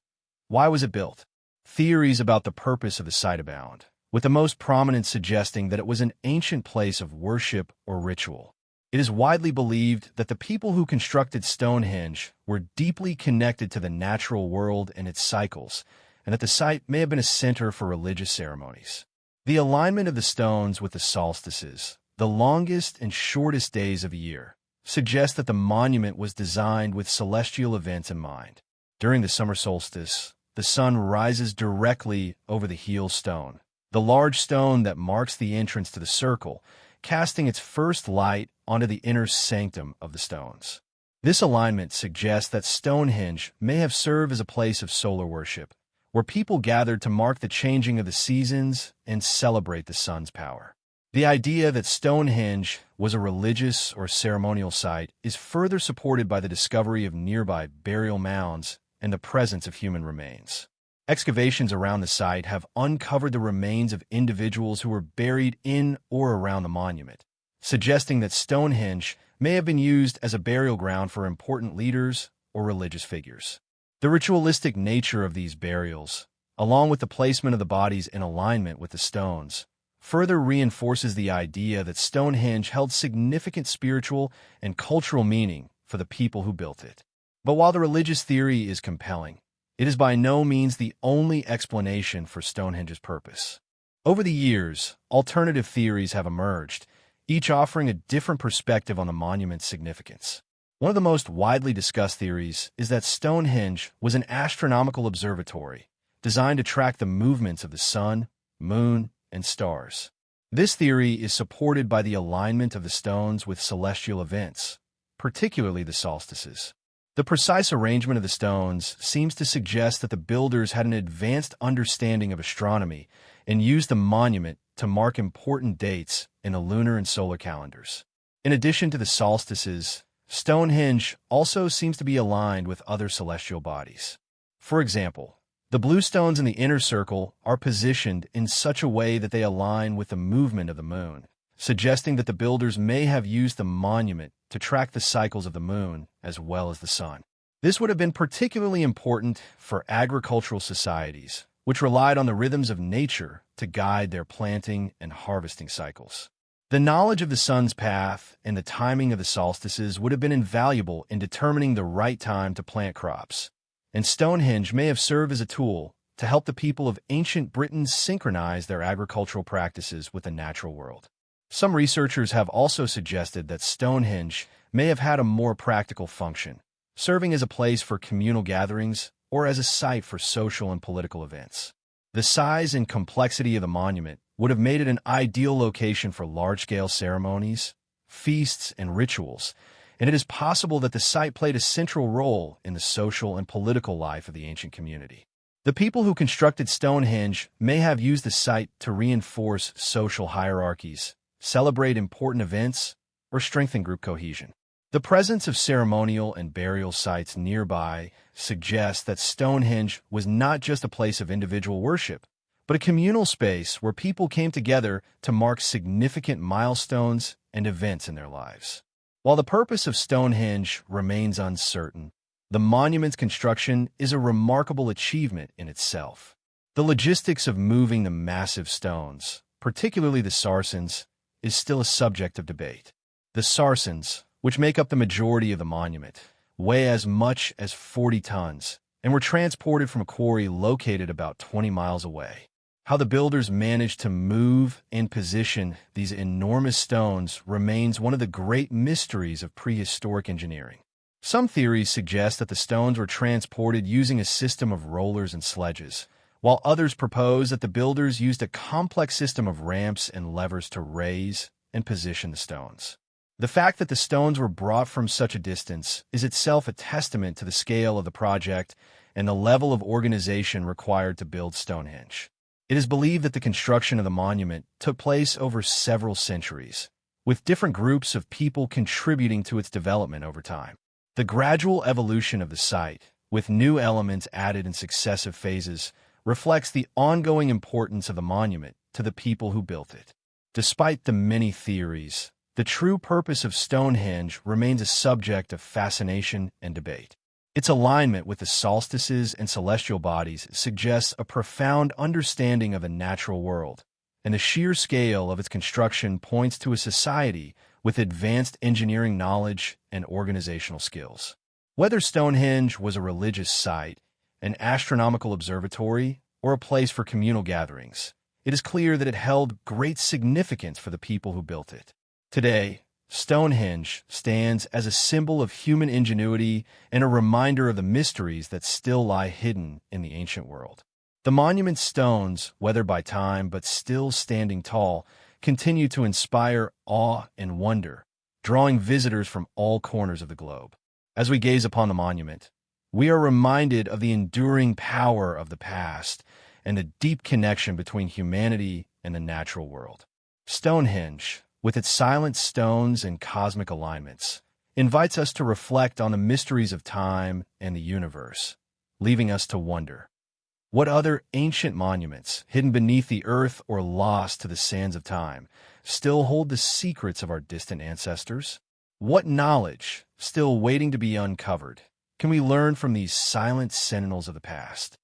why was it built? Theories about the purpose of the site abound, with the most prominent suggesting that it was an ancient place of worship or ritual. It is widely believed that the people who constructed Stonehenge were deeply connected to the natural world and its cycles, and that the site may have been a center for religious ceremonies. The alignment of the stones with the solstices, the longest and shortest days of the year, suggests that the monument was designed with celestial events in mind. During the summer solstice, the sun rises directly over the heel stone, the large stone that marks the entrance to the circle, casting its first light onto the inner sanctum of the stones. This alignment suggests that Stonehenge may have served as a place of solar worship, where people gathered to mark the changing of the seasons and celebrate the sun's power. The idea that Stonehenge was a religious or ceremonial site is further supported by the discovery of nearby burial mounds and the presence of human remains. Excavations around the site have uncovered the remains of individuals who were buried in or around the monument, suggesting that Stonehenge may have been used as a burial ground for important leaders or religious figures. The ritualistic nature of these burials, along with the placement of the bodies in alignment with the stones, further reinforces the idea that Stonehenge held significant spiritual and cultural meaning for the people who built it. But while the religious theory is compelling, it is by no means the only explanation for Stonehenge's purpose. Over the years, alternative theories have emerged, each offering a different perspective on the monument's significance. One of the most widely discussed theories is that Stonehenge was an astronomical observatory designed to track the movements of the sun, moon, and stars. This theory is supported by the alignment of the stones with celestial events, particularly the solstices. The precise arrangement of the stones seems to suggest that the builders had an advanced understanding of astronomy and used the monument to mark important dates in the lunar and solar calendars. In addition to the solstices, Stonehenge also seems to be aligned with other celestial bodies. For example, the blue stones in the inner circle are positioned in such a way that they align with the movement of the moon, suggesting that the builders may have used the monument to track the cycles of the moon as well as the sun. This would have been particularly important for agricultural societies, which relied on the rhythms of nature to guide their planting and harvesting cycles. The knowledge of the sun's path and the timing of the solstices would have been invaluable in determining the right time to plant crops, and Stonehenge may have served as a tool to help the people of ancient Britain synchronize their agricultural practices with the natural world. Some researchers have also suggested that Stonehenge may have had a more practical function, serving as a place for communal gatherings or as a site for social and political events. The size and complexity of the monument would have made it an ideal location for large-scale ceremonies, feasts, and rituals, and it is possible that the site played a central role in the social and political life of the ancient community. The people who constructed Stonehenge may have used the site to reinforce social hierarchies, celebrate important events, or strengthen group cohesion. The presence of ceremonial and burial sites nearby suggests that Stonehenge was not just a place of individual worship, but a communal space where people came together to mark significant milestones and events in their lives. While the purpose of Stonehenge remains uncertain, the monument's construction is a remarkable achievement in itself. The logistics of moving the massive stones, particularly the sarsens, is still a subject of debate. The sarsens, which make up the majority of the monument, weigh as much as 40 tons and were transported from a quarry located about 20 miles away. How the builders managed to move and position these enormous stones remains one of the great mysteries of prehistoric engineering. Some theories suggest that the stones were transported using a system of rollers and sledges, while others propose that the builders used a complex system of ramps and levers to raise and position the stones. The fact that the stones were brought from such a distance is itself a testament to the scale of the project and the level of organization required to build Stonehenge. It is believed that the construction of the monument took place over several centuries, with different groups of people contributing to its development over time. The gradual evolution of the site, with new elements added in successive phases, reflects the ongoing importance of the monument to the people who built it. Despite the many theories, the true purpose of Stonehenge remains a subject of fascination and debate. Its alignment with the solstices and celestial bodies suggests a profound understanding of the natural world, and the sheer scale of its construction points to a society with advanced engineering knowledge and organizational skills. Whether Stonehenge was a religious site, an astronomical observatory, or a place for communal gatherings, it is clear that it held great significance for the people who built it. Today, Stonehenge stands as a symbol of human ingenuity and a reminder of the mysteries that still lie hidden in the ancient world. The monument's stones, weathered by time but still standing tall, continue to inspire awe and wonder, drawing visitors from all corners of the globe. As we gaze upon the monument, we are reminded of the enduring power of the past and the deep connection between humanity and the natural world. Stonehenge, with its silent stones and cosmic alignments, invites us to reflect on the mysteries of time and the universe, leaving us to wonder. What other ancient monuments, hidden beneath the earth or lost to the sands of time, still hold the secrets of our distant ancestors? What knowledge, still waiting to be uncovered, can we learn from these silent sentinels of the past?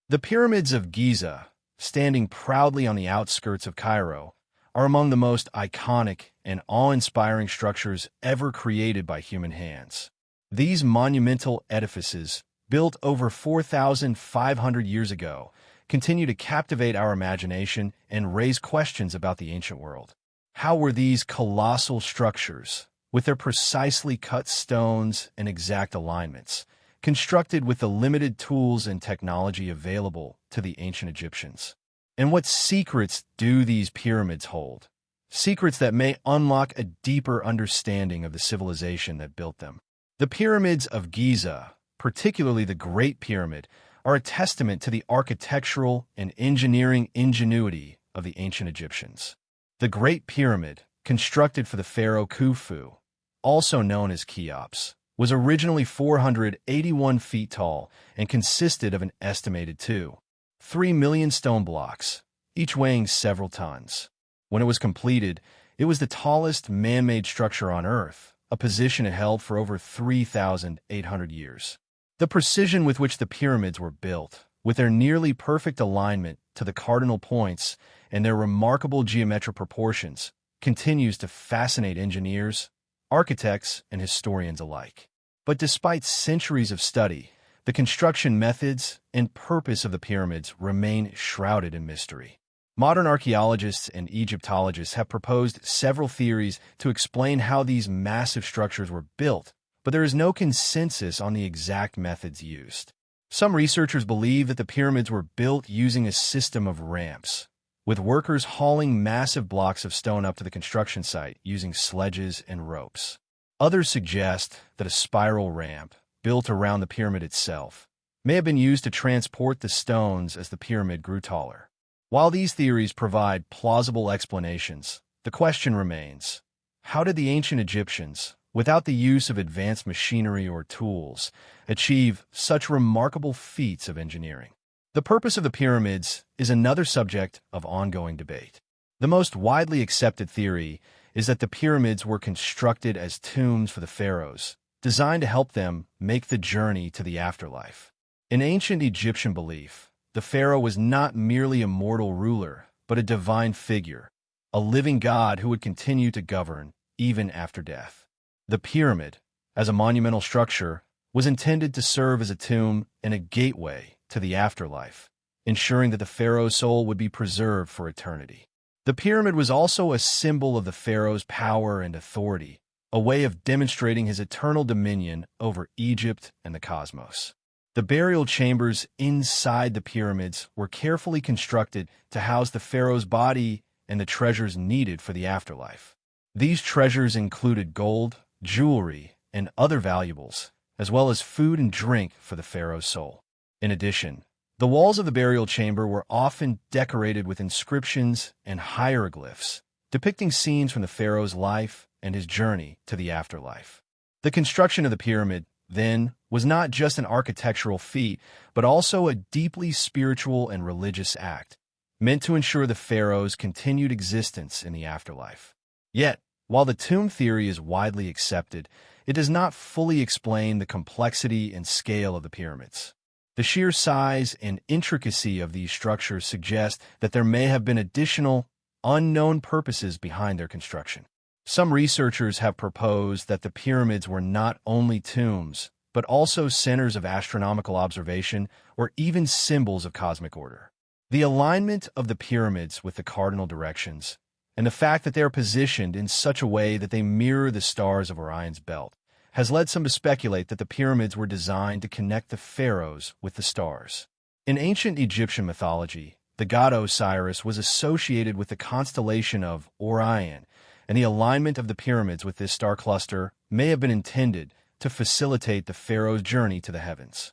The pyramids of Giza, standing proudly on the outskirts of Cairo, are among the most iconic and awe-inspiring structures ever created by human hands. These monumental edifices, built over 4,500 years ago, continue to captivate our imagination and raise questions about the ancient world. How were these colossal structures, with their precisely cut stones and exact alignments, constructed with the limited tools and technology available to the ancient Egyptians? And what secrets do these pyramids hold? Secrets that may unlock a deeper understanding of the civilization that built them. The pyramids of Giza, particularly the Great Pyramid, are a testament to the architectural and engineering ingenuity of the ancient Egyptians. The Great Pyramid, constructed for the pharaoh Khufu, also known as Cheops, was originally 481 feet tall and consisted of an estimated 3 million stone blocks, each weighing several tons. When it was completed, it was the tallest man-made structure on Earth, a position it held for over 3,800 years. The precision with which the pyramids were built, with their nearly perfect alignment to the cardinal points and their remarkable geometric proportions, continues to fascinate engineers, architects, and historians alike. But despite centuries of study, the construction methods and purpose of the pyramids remain shrouded in mystery. Modern archaeologists and Egyptologists have proposed several theories to explain how these massive structures were built, but there is no consensus on the exact methods used. Some researchers believe that the pyramids were built using a system of ramps, with workers hauling massive blocks of stone up to the construction site using sledges and ropes. Others suggest that a spiral ramp, built around the pyramid itself, may have been used to transport the stones as the pyramid grew taller. While these theories provide plausible explanations, the question remains: how did the ancient Egyptians, without the use of advanced machinery or tools, achieve such remarkable feats of engineering? The purpose of the pyramids is another subject of ongoing debate. The most widely accepted theory is that the pyramids were constructed as tombs for the pharaohs, designed to help them make the journey to the afterlife. In ancient Egyptian belief, the pharaoh was not merely a mortal ruler, but a divine figure, a living god who would continue to govern even after death. The pyramid, as a monumental structure, was intended to serve as a tomb and a gateway to the afterlife, ensuring that the pharaoh's soul would be preserved for eternity. The pyramid was also a symbol of the pharaoh's power and authority, a way of demonstrating his eternal dominion over Egypt and the cosmos. The burial chambers inside the pyramids were carefully constructed to house the pharaoh's body and the treasures needed for the afterlife. These treasures included gold, jewelry, and other valuables, as well as food and drink for the pharaoh's soul. In addition, the walls of the burial chamber were often decorated with inscriptions and hieroglyphs, depicting scenes from the pharaoh's life and his journey to the afterlife. The construction of the pyramid, then, was not just an architectural feat, but also a deeply spiritual and religious act, meant to ensure the pharaoh's continued existence in the afterlife. Yet, while the tomb theory is widely accepted, it does not fully explain the complexity and scale of the pyramids. The sheer size and intricacy of these structures suggest that there may have been additional, unknown purposes behind their construction. Some researchers have proposed that the pyramids were not only tombs, but also centers of astronomical observation or even symbols of cosmic order. The alignment of the pyramids with the cardinal directions, and the fact that they are positioned in such a way that they mirror the stars of Orion's belt, has led some to speculate that the pyramids were designed to connect the pharaohs with the stars. In ancient Egyptian mythology, the god Osiris was associated with the constellation of Orion, and the alignment of the pyramids with this star cluster may have been intended to facilitate the pharaoh's journey to the heavens.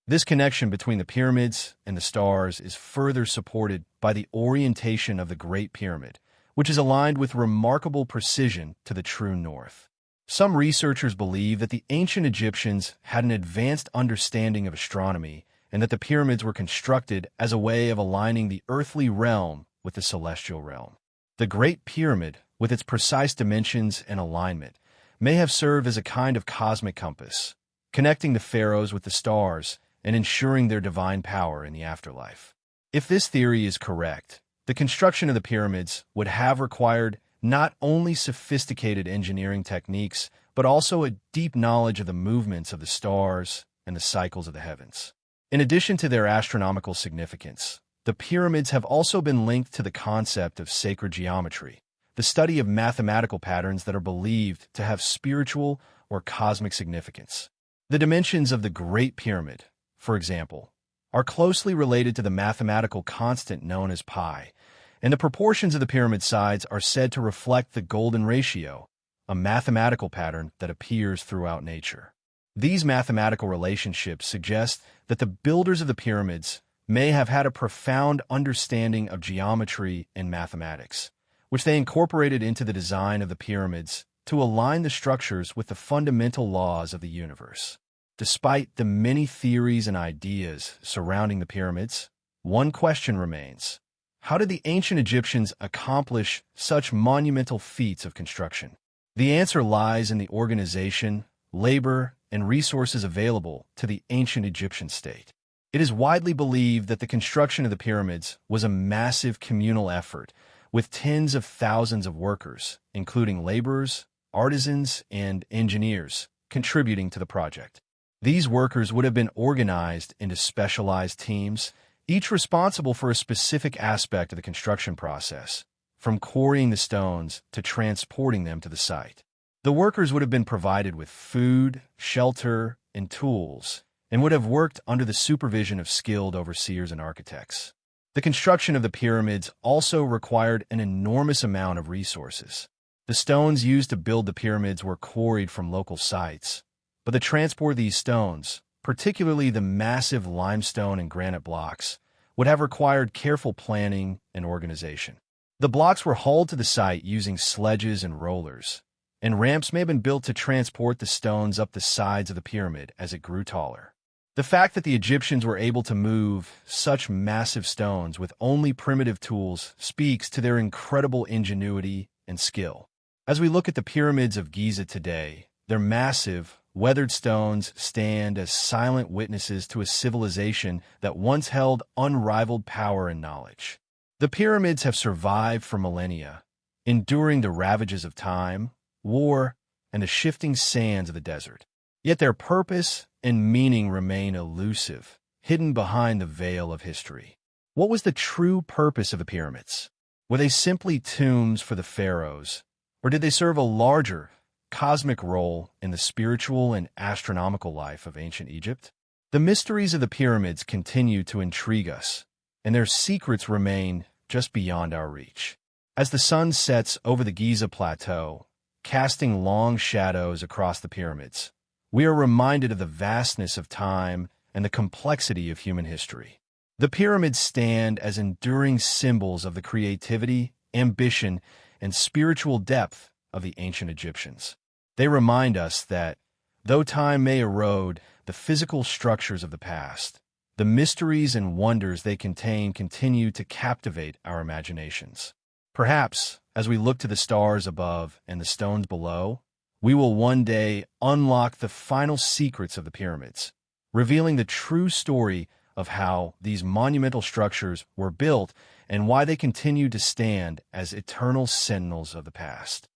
This connection between the pyramids and the stars is further supported by the orientation of the Great Pyramid, which is aligned with remarkable precision to the true north. Some researchers believe that the ancient Egyptians had an advanced understanding of astronomy and that the pyramids were constructed as a way of aligning the earthly realm with the celestial realm. The Great Pyramid, with its precise dimensions and alignment, may have served as a kind of cosmic compass, connecting the pharaohs with the stars and ensuring their divine power in the afterlife. If this theory is correct, the construction of the pyramids would have required not only sophisticated engineering techniques, but also a deep knowledge of the movements of the stars and the cycles of the heavens. In addition to their astronomical significance, the pyramids have also been linked to the concept of sacred geometry, the study of mathematical patterns that are believed to have spiritual or cosmic significance. The dimensions of the Great Pyramid, for example, are closely related to the mathematical constant known as pi, and the proportions of the pyramid sides are said to reflect the golden ratio, a mathematical pattern that appears throughout nature. These mathematical relationships suggest that the builders of the pyramids may have had a profound understanding of geometry and mathematics, which they incorporated into the design of the pyramids to align the structures with the fundamental laws of the universe. Despite the many theories and ideas surrounding the pyramids, one question remains: how did the ancient Egyptians accomplish such monumental feats of construction? The answer lies in the organization, labor, and resources available to the ancient Egyptian state. It is widely believed that the construction of the pyramids was a massive communal effort, with tens of thousands of workers, including laborers, artisans, and engineers, contributing to the project. These workers would have been organized into specialized teams, each responsible for a specific aspect of the construction process, from quarrying the stones to transporting them to the site. The workers would have been provided with food, shelter, and tools, and would have worked under the supervision of skilled overseers and architects. The construction of the pyramids also required an enormous amount of resources. The stones used to build the pyramids were quarried from local sites, but the transport of these stones, particularly the massive limestone and granite blocks, would have required careful planning and organization. The blocks were hauled to the site using sledges and rollers, and ramps may have been built to transport the stones up the sides of the pyramid as it grew taller. The fact that the Egyptians were able to move such massive stones with only primitive tools speaks to their incredible ingenuity and skill. As we look at the pyramids of Giza today, their massive, weathered stones stand as silent witnesses to a civilization that once held unrivaled power and knowledge. The pyramids have survived for millennia, enduring the ravages of time, war, and the shifting sands of the desert. Yet their purpose and meaning remain elusive, hidden behind the veil of history. What was the true purpose of the pyramids? Were they simply tombs for the pharaohs, or did they serve a larger, cosmic role in the spiritual and astronomical life of ancient Egypt? The mysteries of the pyramids continue to intrigue us, and their secrets remain just beyond our reach. As the sun sets over the Giza Plateau, casting long shadows across the pyramids, we are reminded of the vastness of time and the complexity of human history. The pyramids stand as enduring symbols of the creativity, ambition, and spiritual depth of the ancient Egyptians. They remind us that, though time may erode the physical structures of the past, the mysteries and wonders they contain continue to captivate our imaginations. Perhaps, as we look to the stars above and the stones below, we will one day unlock the final secrets of the pyramids, revealing the true story of how these monumental structures were built and why they continue to stand as eternal sentinels of the past.